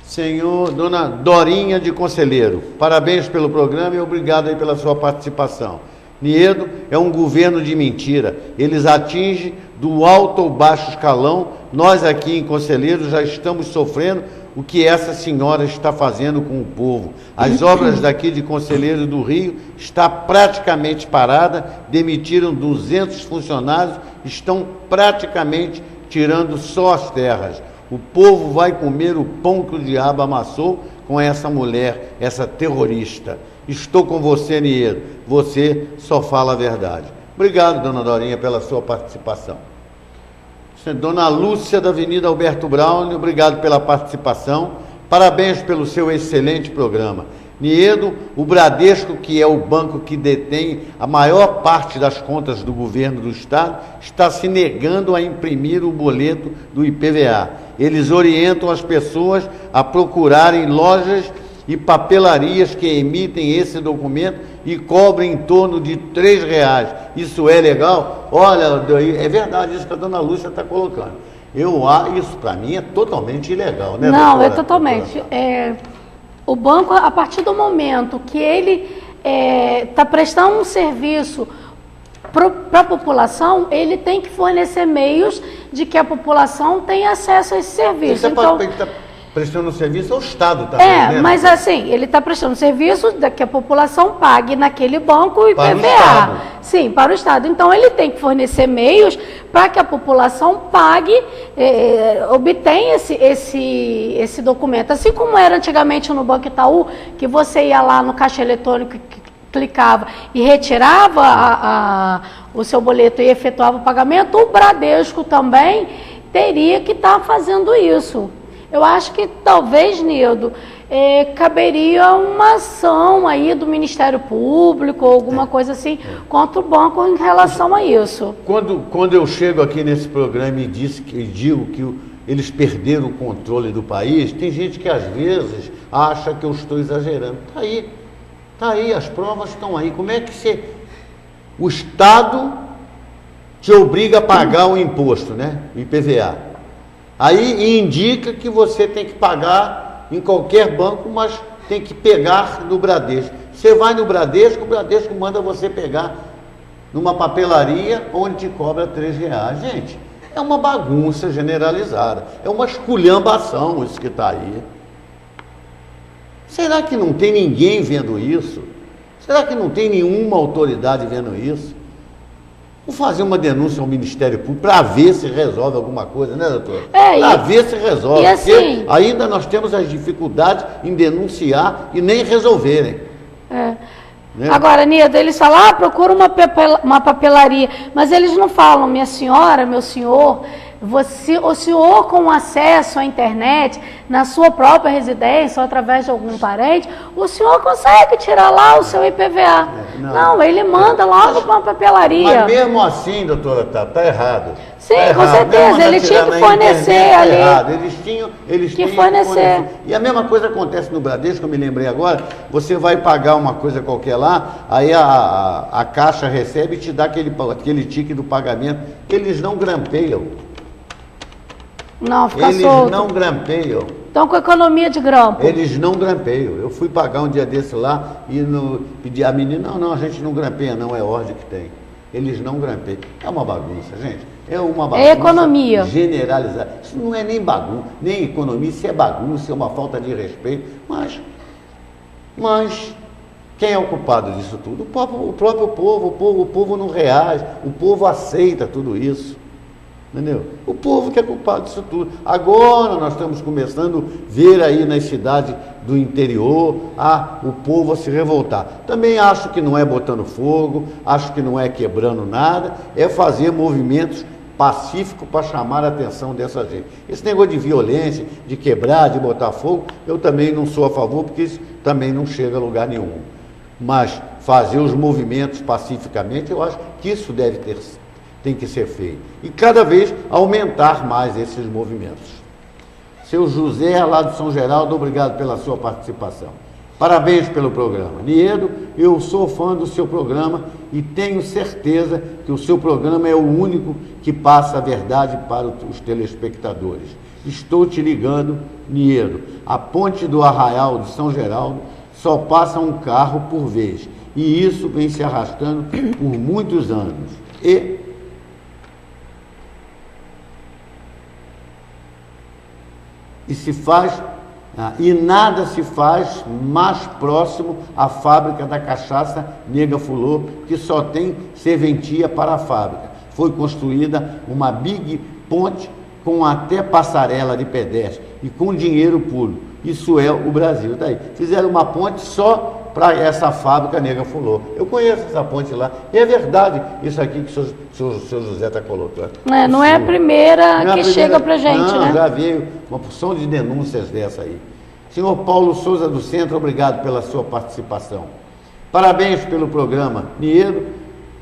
Senhor, dona Dorinha de Conselheiro, parabéns pelo programa e obrigado aí pela sua participação. Niedo é um governo de mentira. Eles atingem do alto ao baixo escalão. Nós aqui em Conselheiro já estamos sofrendo o que essa senhora está fazendo com o povo. As obras daqui de Conselheiro do Rio está praticamente parada, demitiram 200 funcionários, estão praticamente tirando só as terras. O povo vai comer o pão que o diabo amassou com essa mulher, essa terrorista. Estou com você, Niedo. Você só fala a verdade. Obrigado, dona Dorinha, pela sua participação. Dona Lúcia, da Avenida Alberto Braulio, obrigado pela participação. Parabéns pelo seu excelente programa. Niedo, o Bradesco, que é o banco que detém a maior parte das contas do governo do Estado, está se negando a imprimir o boleto do IPVA. Eles orientam as pessoas a procurarem lojas e papelarias que emitem esse documento e cobrem em torno de R$3. Isso é legal? Olha, é verdade isso que a dona Lúcia está colocando. Isso para mim é totalmente ilegal, né? Não, doutora? é totalmente. O banco, a partir do momento que ele está prestando um serviço para a população, ele tem que fornecer meios de que a população tenha acesso a esse serviço. Então, prestando serviço ao Estado também, né? Mas assim, ele está prestando serviço que a população pague naquele banco o IPVA. Sim, para o Estado. Então, ele tem que fornecer meios para que a população pague, obtenha esse documento. Assim como era antigamente no Banco Itaú, que você ia lá no caixa eletrônico, clicava e retirava o seu boleto e efetuava o pagamento, o Bradesco também teria que estar fazendo isso. Eu acho que talvez, Nildo, caberia uma ação aí do Ministério Público, ou alguma coisa assim, contra o banco em relação a isso. Quando eu chego aqui nesse programa e digo que eles perderam o controle do país, tem gente que às vezes acha que eu estou exagerando. Está aí, as provas estão aí. Como é que o Estado te obriga a pagar o imposto, né? O IPVA. Aí indica que você tem que pagar em qualquer banco, mas tem que pegar no Bradesco. Você vai no Bradesco, o Bradesco manda você pegar numa papelaria onde te cobra R$3. Gente, é uma bagunça generalizada. É uma esculhambação isso que está aí. Será que não tem ninguém vendo isso? Será que não tem nenhuma autoridade vendo isso? Vou fazer uma denúncia ao Ministério Público para ver se resolve alguma coisa, né, doutor? Para ver se resolve. E assim, porque ainda nós temos as dificuldades em denunciar e nem resolverem. Né? Agora, Nida, eles falam, procura uma papelaria, mas eles não falam, minha senhora, meu senhor, o senhor com acesso à internet, na sua própria residência ou através de algum parente, o senhor consegue tirar lá o seu IPVA. Não, ele manda logo para uma papelaria. Mas mesmo assim, doutora, está errado. Sim, com certeza, ele tinha que fornecer ali. Errado. Eles tinham que fornecer. E a mesma coisa acontece no Bradesco, eu me lembrei agora, você vai pagar uma coisa qualquer lá, aí a Caixa recebe e te dá aquele ticket do pagamento, que eles não grampeiam. Não, fica eles solto. Eles não grampeiam. Estão com economia de grampo. Eles não grampeiam. Eu fui pagar um dia desse lá e pedi a menina, não, a gente não grampeia, não, é ordem que tem. Eles não grampeiam. É uma bagunça, gente. É uma bagunça. É economia. Generalizada. Isso não é nem bagunça, nem economia, isso é bagunça, é uma falta de respeito. Mas quem é o culpado disso tudo? O próprio povo. O povo não reage, o povo aceita tudo isso. Entendeu? O povo que é culpado disso tudo. Agora nós estamos começando a ver aí nas cidades do interior o povo a se revoltar. Também acho que não é botando fogo, acho que não é quebrando nada, é fazer movimentos pacíficos para chamar a atenção dessa gente. Esse negócio de violência, de quebrar, de botar fogo, eu também não sou a favor, porque isso também não chega a lugar nenhum. Mas fazer os movimentos pacificamente, eu acho que isso tem que ser feito. E cada vez aumentar mais esses movimentos. Seu José, lá do São Geraldo, obrigado pela sua participação. Parabéns pelo programa. Niedo, eu sou fã do seu programa e tenho certeza que o seu programa é o único que passa a verdade para os telespectadores. Estou te ligando, Niedo. A ponte do Arraial de São Geraldo só passa um carro por vez. E isso vem se arrastando por muitos anos. E nada se faz mais próximo à fábrica da cachaça Nega Fulô, que só tem serventia para a fábrica. Foi construída uma big ponte com até passarela de pedestre e com dinheiro público. Isso é o Brasil. Daí fizeram uma ponte só para essa fábrica Nega Fulô. Eu conheço essa ponte lá. E é verdade isso aqui que o seu José está colocando. Não é a primeira que chega para a gente, né? Já veio uma porção de denúncias dessa aí. Senhor Paulo Souza do Centro, obrigado pela sua participação. Parabéns pelo programa. Niedo,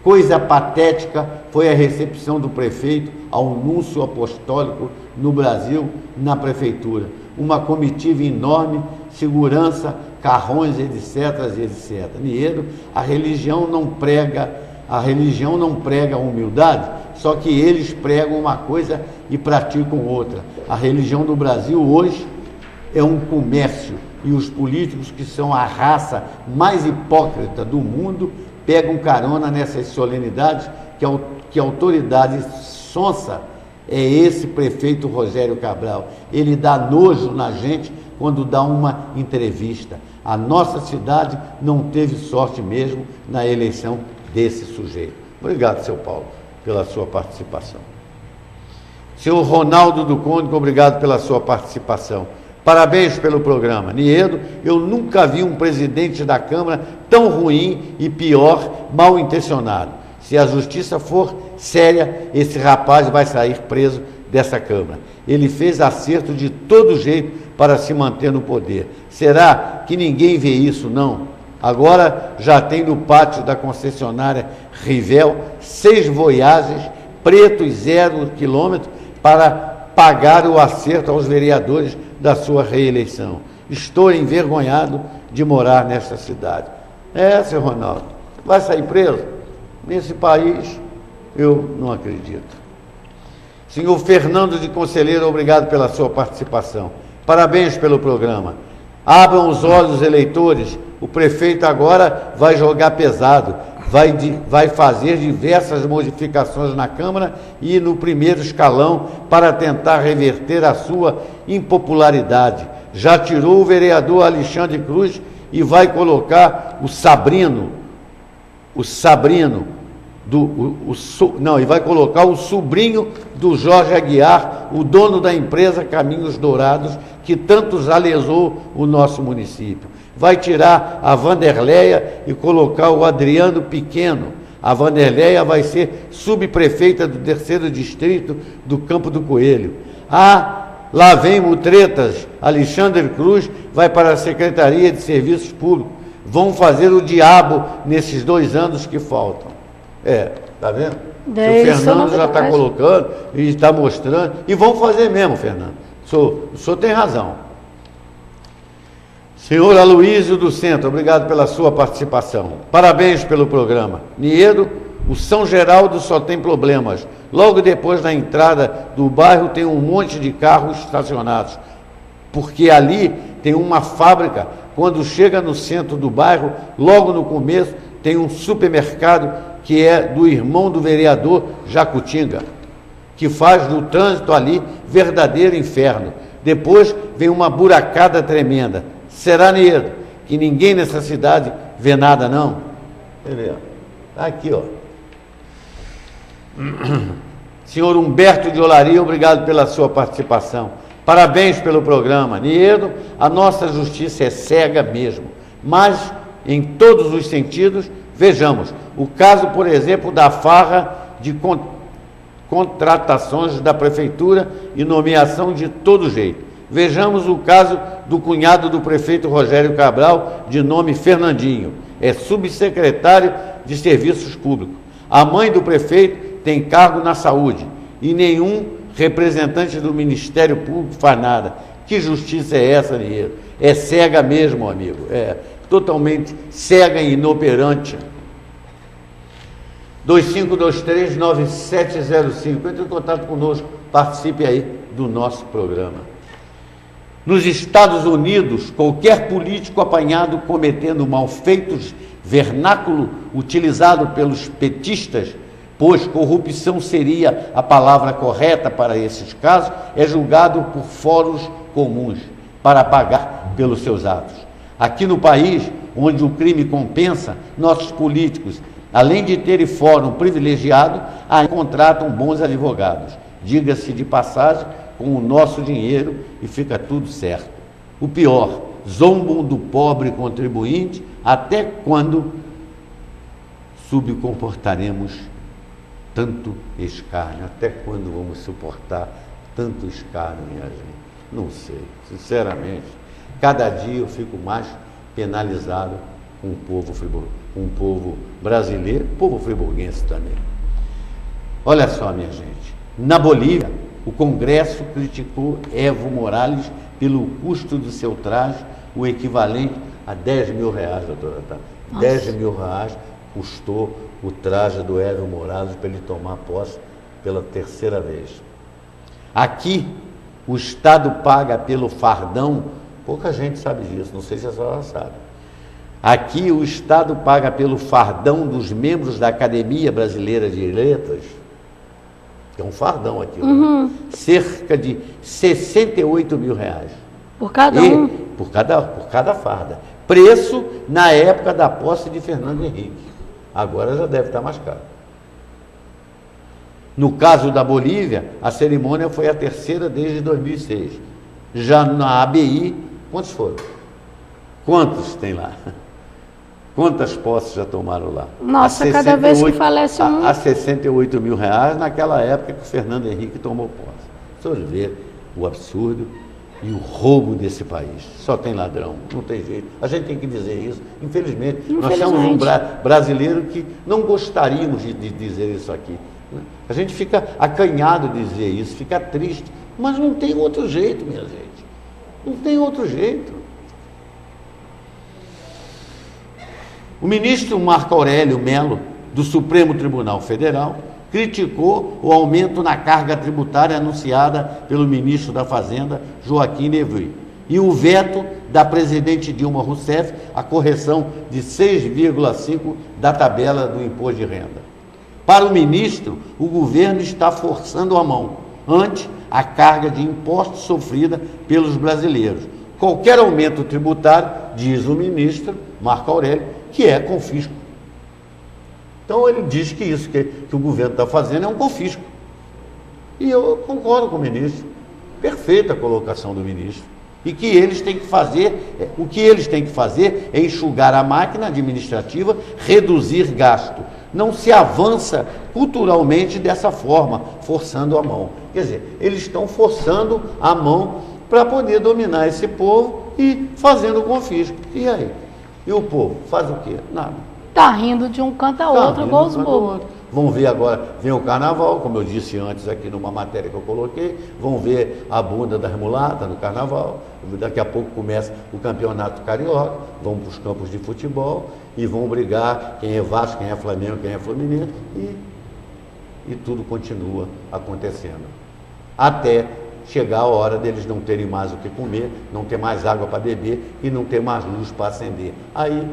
coisa patética foi a recepção do prefeito ao anúncio apostólico no Brasil, na prefeitura. Uma comitiva enorme, segurança, carrões, etc. Niedo, a religião não prega a humildade, só que eles pregam uma coisa e praticam outra. A religião do Brasil hoje é um comércio e os políticos, que são a raça mais hipócrita do mundo, pegam carona nessas solenidades que a autoridade sonsa é esse prefeito Rogério Cabral. Ele dá nojo na gente quando dá uma entrevista. A nossa cidade não teve sorte mesmo na eleição desse sujeito. Obrigado, seu Paulo, pela sua participação. Senhor Ronaldo do Conde, obrigado pela sua participação. Parabéns pelo programa. Niedo, eu nunca vi um presidente da Câmara tão ruim e pior, mal intencionado. Se a justiça for séria, esse rapaz vai sair preso dessa Câmara. Ele fez acerto de todo jeito para se manter no poder. Será que ninguém vê isso, não? Agora já tem no pátio da concessionária Rivel 6 Voyages pretos 0 quilômetro para pagar o acerto aos vereadores da sua reeleição. Estou envergonhado de morar nesta cidade. Seu Ronaldo, vai sair preso? Nesse país, eu não acredito. Senhor Fernando de Conselheiro, obrigado pela sua participação. Parabéns pelo programa. Abram os olhos, eleitores. O prefeito agora vai jogar pesado. Vai fazer diversas modificações na Câmara e no primeiro escalão para tentar reverter a sua impopularidade. Já tirou o vereador Alexandre Cruz e vai colocar o sobrinho do Jorge Aguiar, o dono da empresa Caminhos Dourados, que tanto já lesou o nosso município. Vai tirar a Vanderleia e colocar o Adriano Pequeno. A Vanderleia vai ser subprefeita do 3º distrito do Campo do Coelho. Lá vem Mutretas, Alexandre Cruz vai para a Secretaria de Serviços Públicos. Vão fazer o diabo nesses 2 anos que faltam. Tá vendo? O Fernando já está colocando e está mostrando. E vão fazer mesmo, Fernando. O senhor tem razão. Senhor Aloísio do Centro, obrigado pela sua participação. Parabéns pelo programa. Niedo, o São Geraldo só tem problemas. Logo depois da entrada do bairro tem um monte de carros estacionados, porque ali tem uma fábrica. Quando chega no centro do bairro, logo no começo, tem um supermercado que é do irmão do vereador Jacutinga, que faz do trânsito ali verdadeiro inferno. Depois vem uma buracada tremenda. Será, Niedo, que ninguém nessa cidade vê nada, não? Aqui, ó. Senhor Humberto de Olaria, obrigado pela sua participação. Parabéns pelo programa. Niedo, a nossa justiça é cega mesmo, mas em todos os sentidos. Vejamos o caso, por exemplo, da farra de contratações da prefeitura e nomeação de todo jeito. Vejamos o caso do cunhado do prefeito Rogério Cabral, de nome Fernandinho. É subsecretário de Serviços Públicos. A mãe do prefeito tem cargo na saúde e nenhum representante do Ministério Público faz nada. Que justiça é essa, Niedo? É cega mesmo, amigo. É totalmente cega e inoperante. 2523-9705. Entre em contato conosco, participe aí do nosso programa. Nos Estados Unidos, qualquer político apanhado cometendo malfeitos, vernáculo utilizado pelos petistas, pois corrupção seria a palavra correta para esses casos, é julgado por fóruns comuns para pagar pelos seus atos. Aqui no país, onde o crime compensa, nossos políticos, além de terem fórum privilegiado, ainda contratam bons advogados. Diga-se de passagem, com o nosso dinheiro e fica tudo certo. O pior, zombam do pobre contribuinte. Até quando subcomportaremos tanto escárnio? Até quando vamos suportar tanto escárnio, minha gente? Não sei, sinceramente. Cada dia eu fico mais penalizado com o povo brasileiro, povo friburguense também. Olha só, minha gente, na Bolívia, o Congresso criticou Evo Morales pelo custo do seu traje, o equivalente a 10 mil reais, doutora Tata. 10 mil reais custou o traje do Evo Morales para ele tomar posse pela 3ª vez. Aqui, o Estado paga pelo fardão, pouca gente sabe disso, não sei se a senhora sabe. Aqui, o Estado paga pelo fardão dos membros da Academia Brasileira de Letras. É um fardão aqui, né? Cerca de 68 mil reais. Por cada um? Por cada farda. Preço na época da posse de Fernando Henrique. Agora já deve estar mais caro. No caso da Bolívia, a cerimônia foi a 3ª desde 2006. Já na ABI, quantos foram? Quantos tem lá? Quantas posses já tomaram lá? Nossa, cada vez que falece um... A 68 mil reais naquela época que o Fernando Henrique tomou posse. Só de ver o absurdo. e o roubo desse país. Só tem ladrão, não tem jeito. A gente tem que dizer isso. Infelizmente. Nós somos um brasileiro que não gostaríamos de dizer isso aqui. A gente fica acanhado de dizer isso, fica triste. Mas não tem outro jeito, minha gente. Não tem outro jeito. O ministro Marco Aurélio Mello, do Supremo Tribunal Federal, criticou o aumento na carga tributária anunciada pelo ministro da Fazenda, Joaquim Levy, e o veto da presidente Dilma Rousseff à correção de 6,5% da tabela do imposto de renda. Para o ministro, o governo está forçando a mão ante a carga de impostos sofrida pelos brasileiros. Qualquer aumento tributário, diz o ministro Marco Aurélio, que é confisco. Então ele diz que isso que o governo está fazendo é um confisco. E eu concordo com o ministro. Perfeita a colocação do ministro. E que eles têm que fazer, o que eles têm que fazer é enxugar a máquina administrativa, reduzir gasto. Não se avança culturalmente dessa forma, forçando a mão. Quer dizer, eles estão forçando a mão para poder dominar esse povo e fazendo o confisco. E aí? E o povo faz o quê? Nada. Tá rindo de um canto a outro, igual os bobos. Vão ver agora, vem o carnaval, como eu disse antes aqui numa matéria que eu coloquei, vão ver a bunda das mulatas no carnaval, daqui a pouco começa o campeonato carioca, vão para os campos de futebol e vão brigar quem é Vasco, quem é Flamengo, quem é Fluminense e tudo continua acontecendo. Até chegar a hora deles não terem mais o que comer, não ter mais água para beber e não ter mais luz para acender. Aí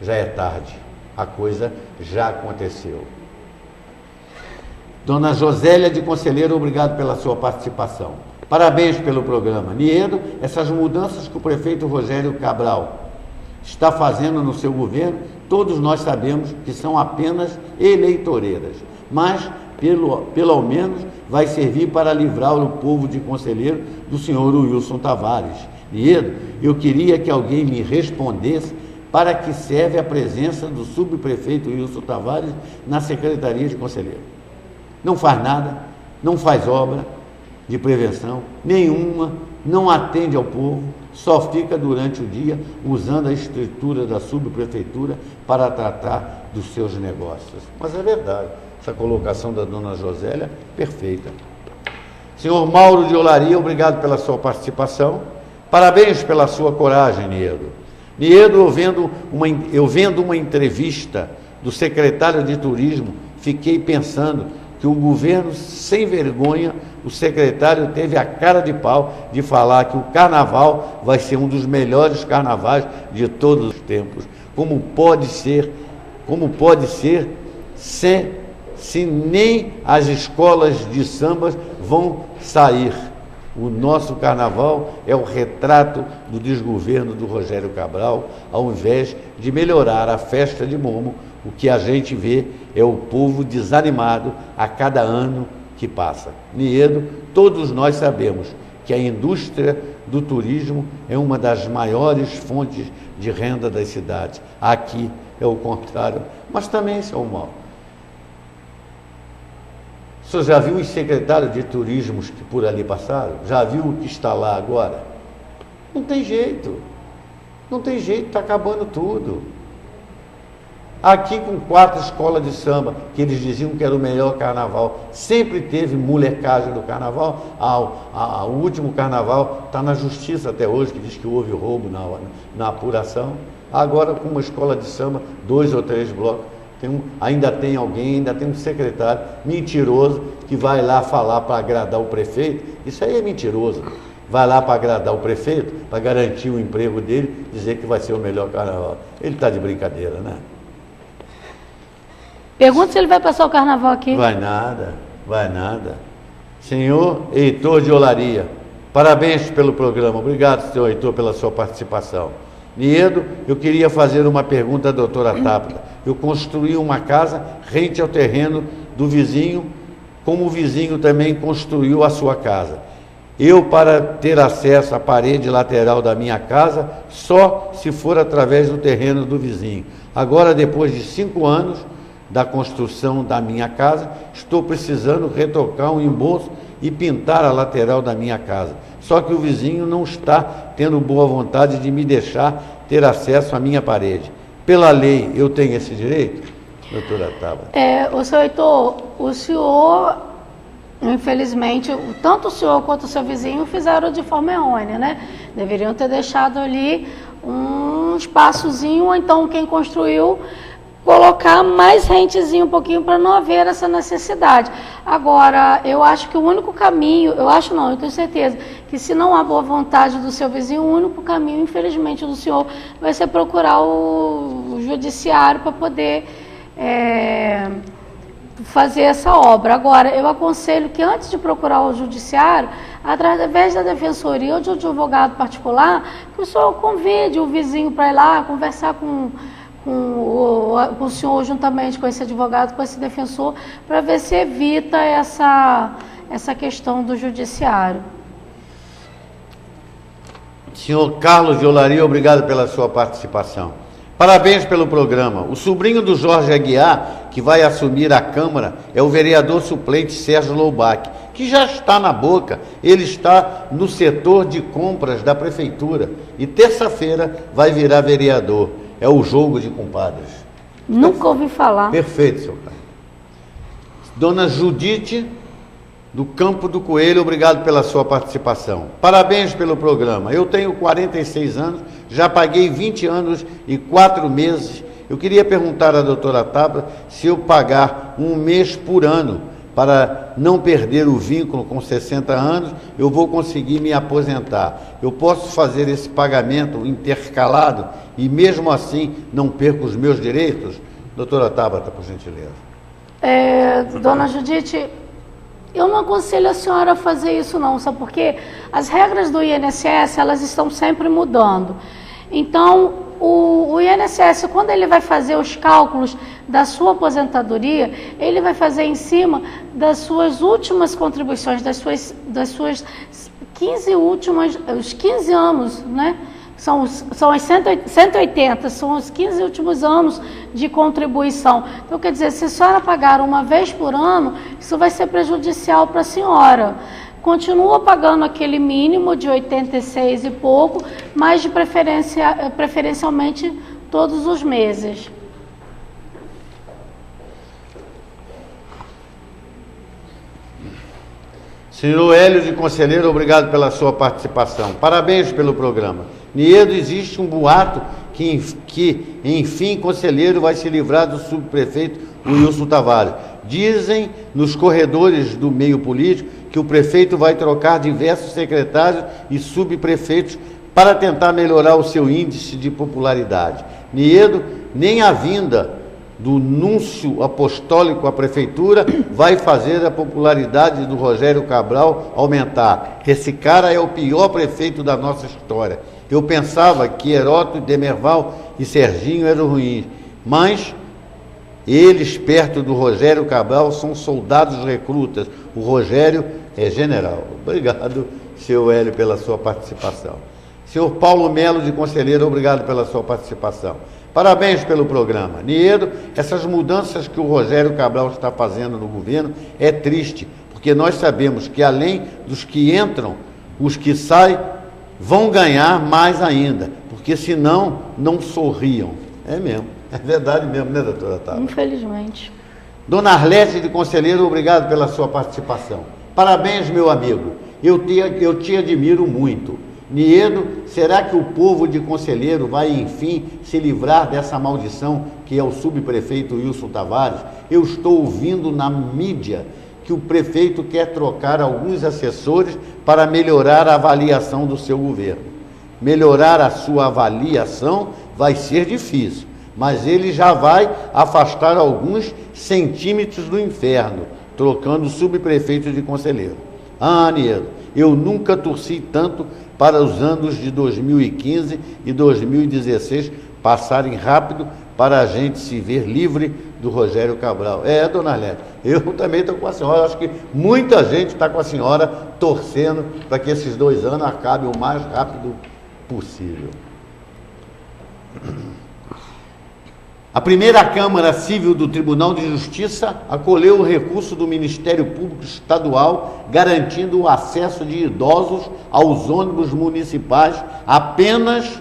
já é tarde, a coisa já aconteceu. Dona Josélia de Conselheiro, obrigado pela sua participação. Parabéns pelo programa. Niedo, essas mudanças que o prefeito Rogério Cabral está fazendo no seu governo, todos nós sabemos que são apenas eleitoreiras, mas pelo menos vai servir para livrar o povo de Conselheiro do senhor Wilson Tavares. Niedo, eu queria que alguém me respondesse para que serve a presença do subprefeito Wilson Tavares na Secretaria de Conselheiro. Não faz nada, não faz obra de prevenção nenhuma, não atende ao povo, só fica durante o dia usando a estrutura da subprefeitura para tratar dos seus negócios. Mas é verdade, essa colocação da dona Josélia, perfeita. Senhor Mauro de Olaria, obrigado pela sua participação. Parabéns pela sua coragem, Niedo. Niedo, eu vendo uma entrevista do secretário de Turismo, fiquei pensando que o governo, sem vergonha, o secretário teve a cara de pau de falar que o carnaval vai ser um dos melhores carnavais de todos os tempos. Como pode ser se nem as escolas de sambas vão sair? O nosso carnaval é o retrato do desgoverno do Rogério Cabral, ao invés de melhorar a festa de Momo. O que a gente vê é o povo desanimado a cada ano que passa. Niedo, todos nós sabemos que a indústria do turismo é uma das maiores fontes de renda das cidades. Aqui é o contrário, mas também, seu Mauro. O senhor já viu os secretários de turismo que por ali passaram? Já viu o que está lá agora? Não tem jeito. Não tem jeito, está acabando tudo. Aqui com 4 escolas de samba, que eles diziam que era o melhor carnaval, sempre teve molecagem do carnaval. O último carnaval está na justiça até hoje, que diz que houve roubo na apuração. Agora com uma escola de samba, 2 ou 3 blocos. Ainda tem um secretário mentiroso que vai lá falar para agradar o prefeito. Isso aí é mentiroso. Vai lá para agradar o prefeito, para garantir o emprego dele, dizer que vai ser o melhor carnaval. Ele está de brincadeira, né? Pergunta se ele vai passar o carnaval aqui. Vai nada. Senhor Heitor de Olaria, parabéns pelo programa. Obrigado, senhor Heitor, pela sua participação. Niedo, eu queria fazer uma pergunta à doutora Tabata. Eu construí uma casa rente ao terreno do vizinho, como o vizinho também construiu a sua casa. Eu, para ter acesso à parede lateral da minha casa, só se for através do terreno do vizinho. Agora, depois de 5 anos da construção da minha casa, estou precisando retocar um embolso e pintar a lateral da minha casa. Só que o vizinho não está tendo boa vontade de me deixar ter acesso à minha parede. Pela lei, eu tenho esse direito, doutora Tabata? O senhor Heitor, o senhor, infelizmente, tanto o senhor quanto o seu vizinho fizeram de forma errônea, né? Deveriam ter deixado ali um espaçozinho, ou então quem construiu colocar mais rentezinho um pouquinho para não haver essa necessidade. Agora, eu acho que o único caminho, eu tenho certeza, que se não há boa vontade do seu vizinho, o único caminho, infelizmente, do senhor vai ser procurar o judiciário para poder fazer essa obra. Agora, eu aconselho que antes de procurar o judiciário, através da defensoria ou de um advogado particular, que o senhor convide o vizinho para ir lá conversar com o senhor, juntamente com esse advogado, com esse defensor, para ver se evita essa questão do judiciário. Senhor Carlos de Olaria, obrigado pela sua participação. Parabéns pelo programa. O sobrinho do Jorge Aguiar, que vai assumir a Câmara, é o vereador suplente Sérgio Loubach, que já está na boca. Ele está no setor de compras da prefeitura e terça-feira vai virar vereador. É o jogo de compadres. Nunca ouvi falar. Perfeito, senhor Carlos. Dona Judite, do Campo do Coelho, obrigado pela sua participação. Parabéns pelo programa. Eu tenho 46 anos, já paguei 20 anos e 4 meses. Eu queria perguntar à doutora Tabata se eu pagar um mês por ano para não perder o vínculo com 60 anos, eu vou conseguir me aposentar. Eu posso fazer esse pagamento intercalado e mesmo assim não perco os meus direitos? Doutora Tabata, por gentileza. Dona Judite, eu não aconselho a senhora a fazer isso não, sabe por quê? As regras do INSS, elas estão sempre mudando. Então, o INSS, quando ele vai fazer os cálculos da sua aposentadoria, ele vai fazer em cima das suas últimas contribuições, das suas 15 últimas, os 15 anos, né? São as 180, são os 15 últimos anos de contribuição. Então, quer dizer, se a senhora pagar uma vez por ano, isso vai ser prejudicial para a senhora. Continua pagando aquele mínimo de 86 e pouco, mas de preferencialmente todos os meses. Senhor Hélio de Conselheiro, obrigado pela sua participação. Parabéns pelo programa. Niedo, existe um boato que enfim, Conselheiro vai se livrar do subprefeito Wilson Tavares. Dizem nos corredores do meio político que o prefeito vai trocar diversos secretários e subprefeitos para tentar melhorar o seu índice de popularidade. Niedo, nem a vinda do núncio apostólico à prefeitura vai fazer a popularidade do Rogério Cabral aumentar. Esse cara é o pior prefeito da nossa história. Eu pensava que Heródoto, Demerval e Serginho eram ruins, mas eles, perto do Rogério Cabral, são soldados recrutas. O Rogério é general. Obrigado, senhor Hélio, pela sua participação. Senhor Paulo Melo, de Conselheiro, obrigado pela sua participação. Parabéns pelo programa. Niedo, essas mudanças que o Rogério Cabral está fazendo no governo é triste, porque nós sabemos que além dos que entram, os que saem vão ganhar mais ainda, porque senão não sorriam. É mesmo, é verdade mesmo, né, doutora Tabata? Infelizmente. Dona Arlete de Conselheiro, obrigado pela sua participação. Parabéns, meu amigo. Eu te admiro muito. Niedo, será que o povo de Conselheiro vai, enfim, se livrar dessa maldição que é o subprefeito Wilson Tavares? Eu estou ouvindo na mídia que o prefeito quer trocar alguns assessores para melhorar a avaliação do seu governo. Melhorar a sua avaliação vai ser difícil, mas ele já vai afastar alguns centímetros do inferno, trocando o subprefeito de Conselheiro. Ah, Niedo, eu nunca torci tanto para os anos de 2015 e 2016 passarem rápido para a gente se ver livre do Rogério Cabral. Dona Arlete, eu também estou com a senhora, acho que muita gente está com a senhora torcendo para que esses 2 anos acabem o mais rápido possível. A primeira Câmara Civil do Tribunal de Justiça acolheu o recurso do Ministério Público Estadual garantindo o acesso de idosos aos ônibus municipais apenas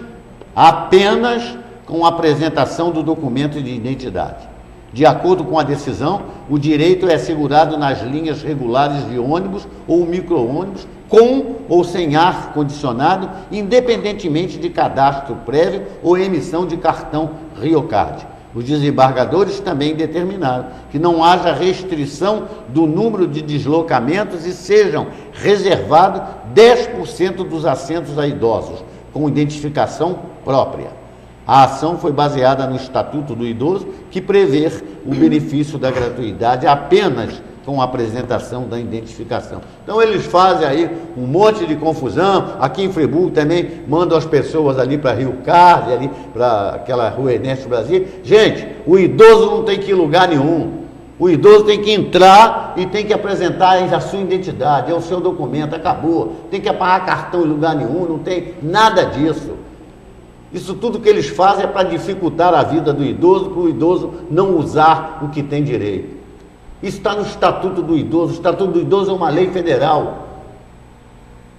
com a apresentação do documento de identidade. De acordo com a decisão, o direito é assegurado nas linhas regulares de ônibus ou micro-ônibus, com ou sem ar-condicionado, independentemente de cadastro prévio ou emissão de cartão Riocard. Os desembargadores também determinaram que não haja restrição do número de deslocamentos e sejam reservados 10% dos assentos a idosos, com identificação própria. A ação foi baseada no Estatuto do Idoso, que prevê o benefício da gratuidade apenas com a apresentação da identificação. Então eles fazem aí um monte de confusão. Aqui em Friburgo também mandam as pessoas ali para Riocard, ali para aquela rua Ernesto Brasil. Gente, o idoso não tem que ir em lugar nenhum. O idoso tem que entrar e tem que apresentar a sua identidade, é o seu documento, acabou. Tem que apagar cartão em lugar nenhum, não tem nada disso. Isso tudo que eles fazem é para dificultar a vida do idoso, para o idoso não usar o que tem direito. Isso está no Estatuto do Idoso. O Estatuto do Idoso é uma lei federal.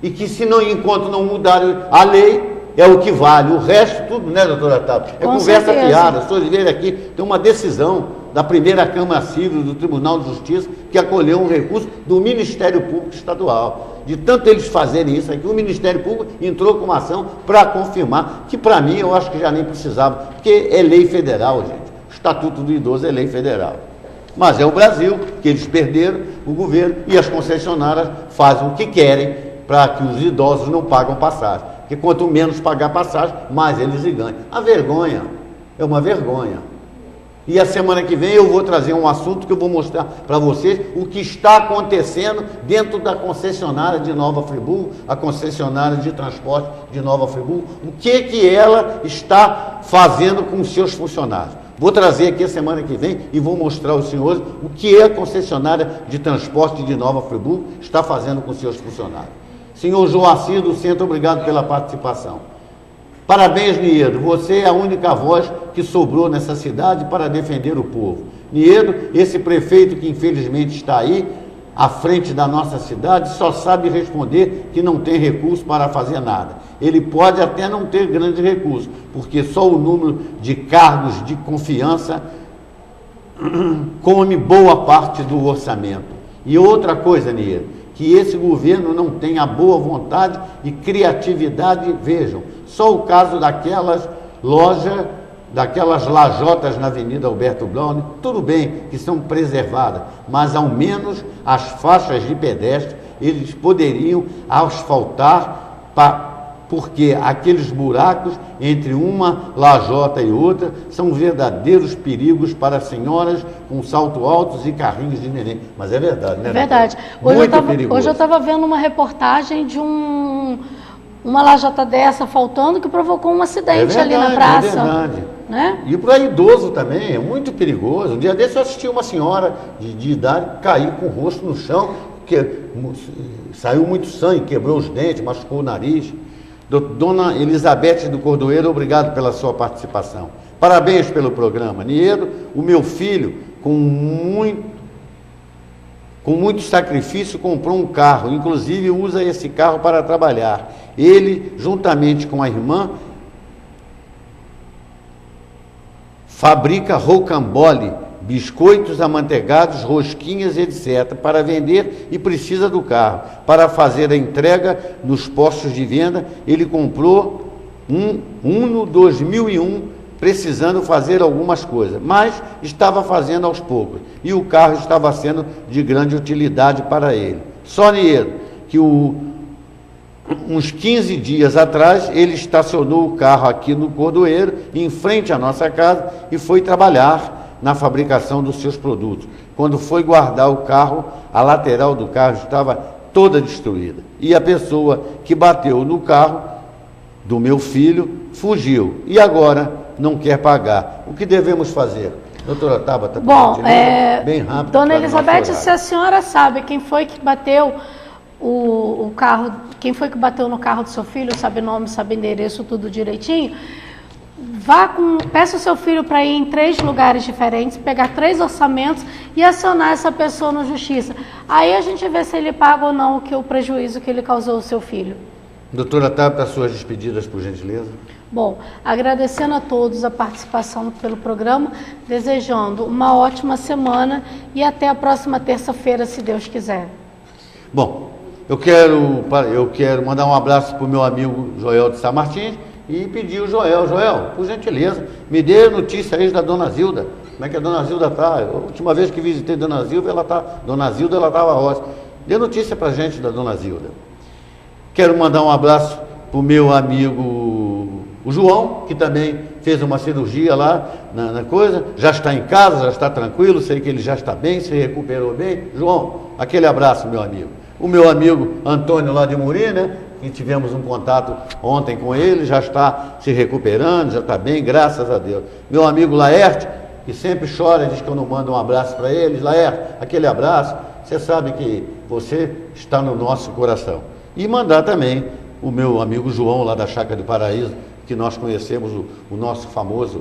E que enquanto não mudarem a lei, é o que vale. O resto, tudo, né, doutora Tábua? É conversa fiada. As pessoas verem aqui, tem uma decisão da primeira Câmara Civil do Tribunal de Justiça que acolheu um recurso do Ministério Público Estadual. De tanto eles fazerem isso aqui, o Ministério Público entrou com uma ação para confirmar, que para mim eu acho que já nem precisava, porque é lei federal, gente. O Estatuto do Idoso é lei federal. Mas é o Brasil, que eles perderam o governo, e as concessionárias fazem o que querem para que os idosos não pagam passagem. Porque quanto menos pagar passagem, mais eles ganham. A vergonha, é uma vergonha. E a semana que vem eu vou trazer um assunto que eu vou mostrar para vocês o que está acontecendo dentro da concessionária de Nova Friburgo, a concessionária de transporte de Nova Friburgo, o que ela está fazendo com os seus funcionários. Vou trazer aqui a semana que vem e vou mostrar aos senhores o que a concessionária de transporte de Nova Friburgo está fazendo com os seus funcionários. Senhor Joacir do Centro, obrigado pela participação. Parabéns, Niedo, você é a única voz que sobrou nessa cidade para defender o povo. Niedo, esse prefeito que infelizmente está aí, à frente da nossa cidade, só sabe responder que não tem recurso para fazer nada. Ele pode até não ter grandes recursos, porque só o número de cargos de confiança come boa parte do orçamento. E outra coisa, Niedo, que esse governo não tem a boa vontade e criatividade, vejam, só o caso daquelas lojas, daquelas lajotas na Avenida Alberto Braune, tudo bem que são preservadas, mas ao menos as faixas de pedestre eles poderiam asfaltar, porque aqueles buracos entre uma lajota e outra são verdadeiros perigos para senhoras com salto altos e carrinhos de neném. Mas é verdade, né? É verdade. Hoje eu estava vendo uma reportagem de uma lajota dessa faltando que provocou um acidente ali na praça. É verdade. Né? E para idoso também, é muito perigoso. Um dia desse eu assisti uma senhora de idade cair com o rosto no chão, saiu muito sangue, quebrou os dentes, machucou o nariz. Dona Elizabeth do Cordoeiro, obrigado pela sua participação. Parabéns pelo programa. Niedo, o meu filho, com muito sacrifício, comprou um carro, inclusive usa esse carro para trabalhar. Ele, juntamente com a irmã, fabrica rocambole, biscoitos amanteigados, rosquinhas, etc., para vender e precisa do carro. Para fazer a entrega nos postos de venda, ele comprou um Uno 2001, precisando fazer algumas coisas, mas estava fazendo aos poucos, e o carro estava sendo de grande utilidade para ele. Só Niedo, que uns 15 dias atrás, ele estacionou o carro aqui no Cordoeiro, em frente à nossa casa, e foi trabalhar na fabricação dos seus produtos. Quando foi guardar o carro, a lateral do carro estava toda destruída. E a pessoa que bateu no carro do meu filho fugiu. E agora não quer pagar. O que devemos fazer? Doutora Tabata, bem rápido. Dona Elizabeth, se a senhora sabe quem foi que bateu o carro, quem foi que bateu no carro do seu filho, sabe nome, sabe endereço, tudo direitinho, peça o seu filho para ir em 3 lugares diferentes, pegar 3 orçamentos e acionar essa pessoa na justiça. Aí a gente vê se ele paga ou não o prejuízo que ele causou ao seu filho. Doutora Tabata, suas despedidas, por gentileza. Bom, agradecendo a todos a participação pelo programa, desejando uma ótima semana e até a próxima terça-feira, se Deus quiser. Bom, eu quero mandar um abraço para o meu amigo Joel de Sá Martins e pedir o Joel, por gentileza, me dê notícia aí da Dona Zilda. Como é que a Dona Zilda está? A última vez que visitei Dona Zilda, ela estava ótima. Dê notícia para a gente da Dona Zilda. Quero mandar um abraço para o meu amigo o João, que também fez uma cirurgia lá na coisa, já está em casa, já está tranquilo, sei que ele já está bem, se recuperou bem. João, aquele abraço, meu amigo. O meu amigo Antônio lá de Muri, né, que tivemos um contato ontem com ele, já está se recuperando, já está bem, graças a Deus. Meu amigo Laerte, que sempre chora, diz que eu não mando um abraço para ele. Laerte, aquele abraço, você sabe que você está no nosso coração. E mandar também o meu amigo João, lá da Chácara do Paraíso, que nós conhecemos o nosso famoso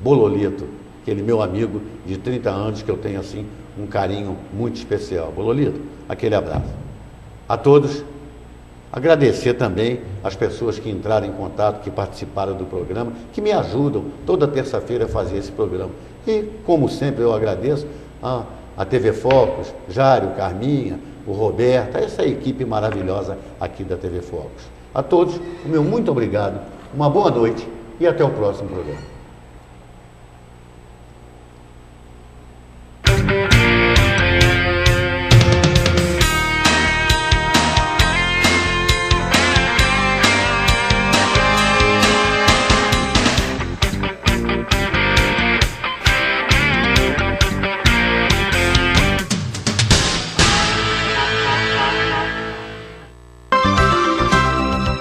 Bololito, aquele meu amigo de 30 anos, que eu tenho assim um carinho muito especial. Bololito, aquele abraço. A todos, agradecer também as pessoas que entraram em contato, que participaram do programa, que me ajudam toda terça-feira a fazer esse programa. E, como sempre, eu agradeço a TV Focus, Jário, Carminha, o Roberto, essa equipe maravilhosa aqui da TV Focus. A todos, o meu muito obrigado, uma boa noite e até o próximo programa.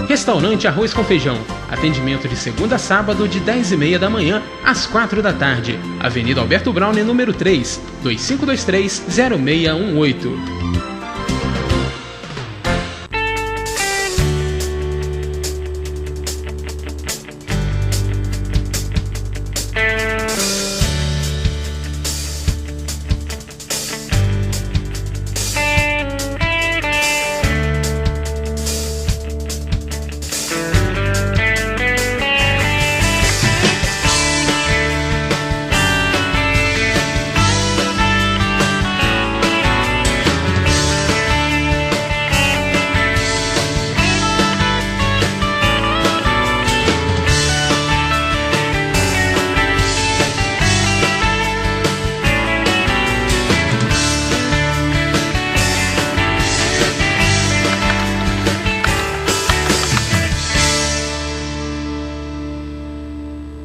Restaurante Arroz com Feijão. Atendimento de segunda a sábado de 10h30 da manhã às 4 da tarde. Avenida Alberto Browne, número 3, 2523-0618.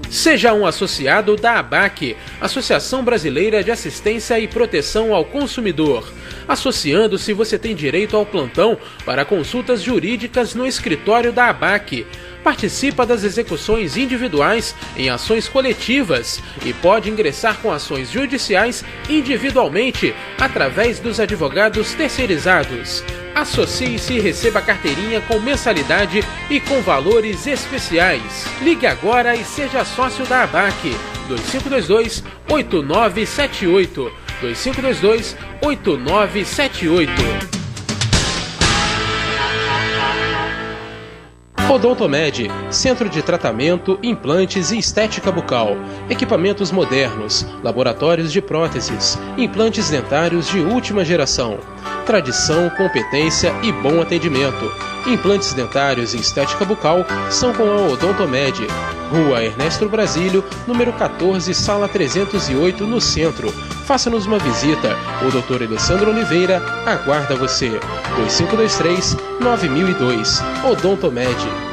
Seja um associado da ABAC, Associação Brasileira de Assistência e Proteção ao Consumidor. Associando-se, você tem direito ao plantão para consultas jurídicas no escritório da ABAC. Participa das execuções individuais em ações coletivas e pode ingressar com ações judiciais individualmente através dos advogados terceirizados. Associe-se e receba carteirinha com mensalidade e com valores especiais. Ligue agora e seja sócio da ABAC. 2522-8978. 2522-8978. Odontomed, Centro de Tratamento, Implantes e Estética Bucal. Equipamentos modernos, laboratórios de próteses, implantes dentários de última geração. Tradição, competência e bom atendimento. Implantes dentários e estética bucal são com a Odontomed. Rua Ernesto Brasílio, número 14, sala 308, no centro. Faça-nos uma visita. O Dr. Alessandro Oliveira aguarda você. 2523-9002. Odontomed.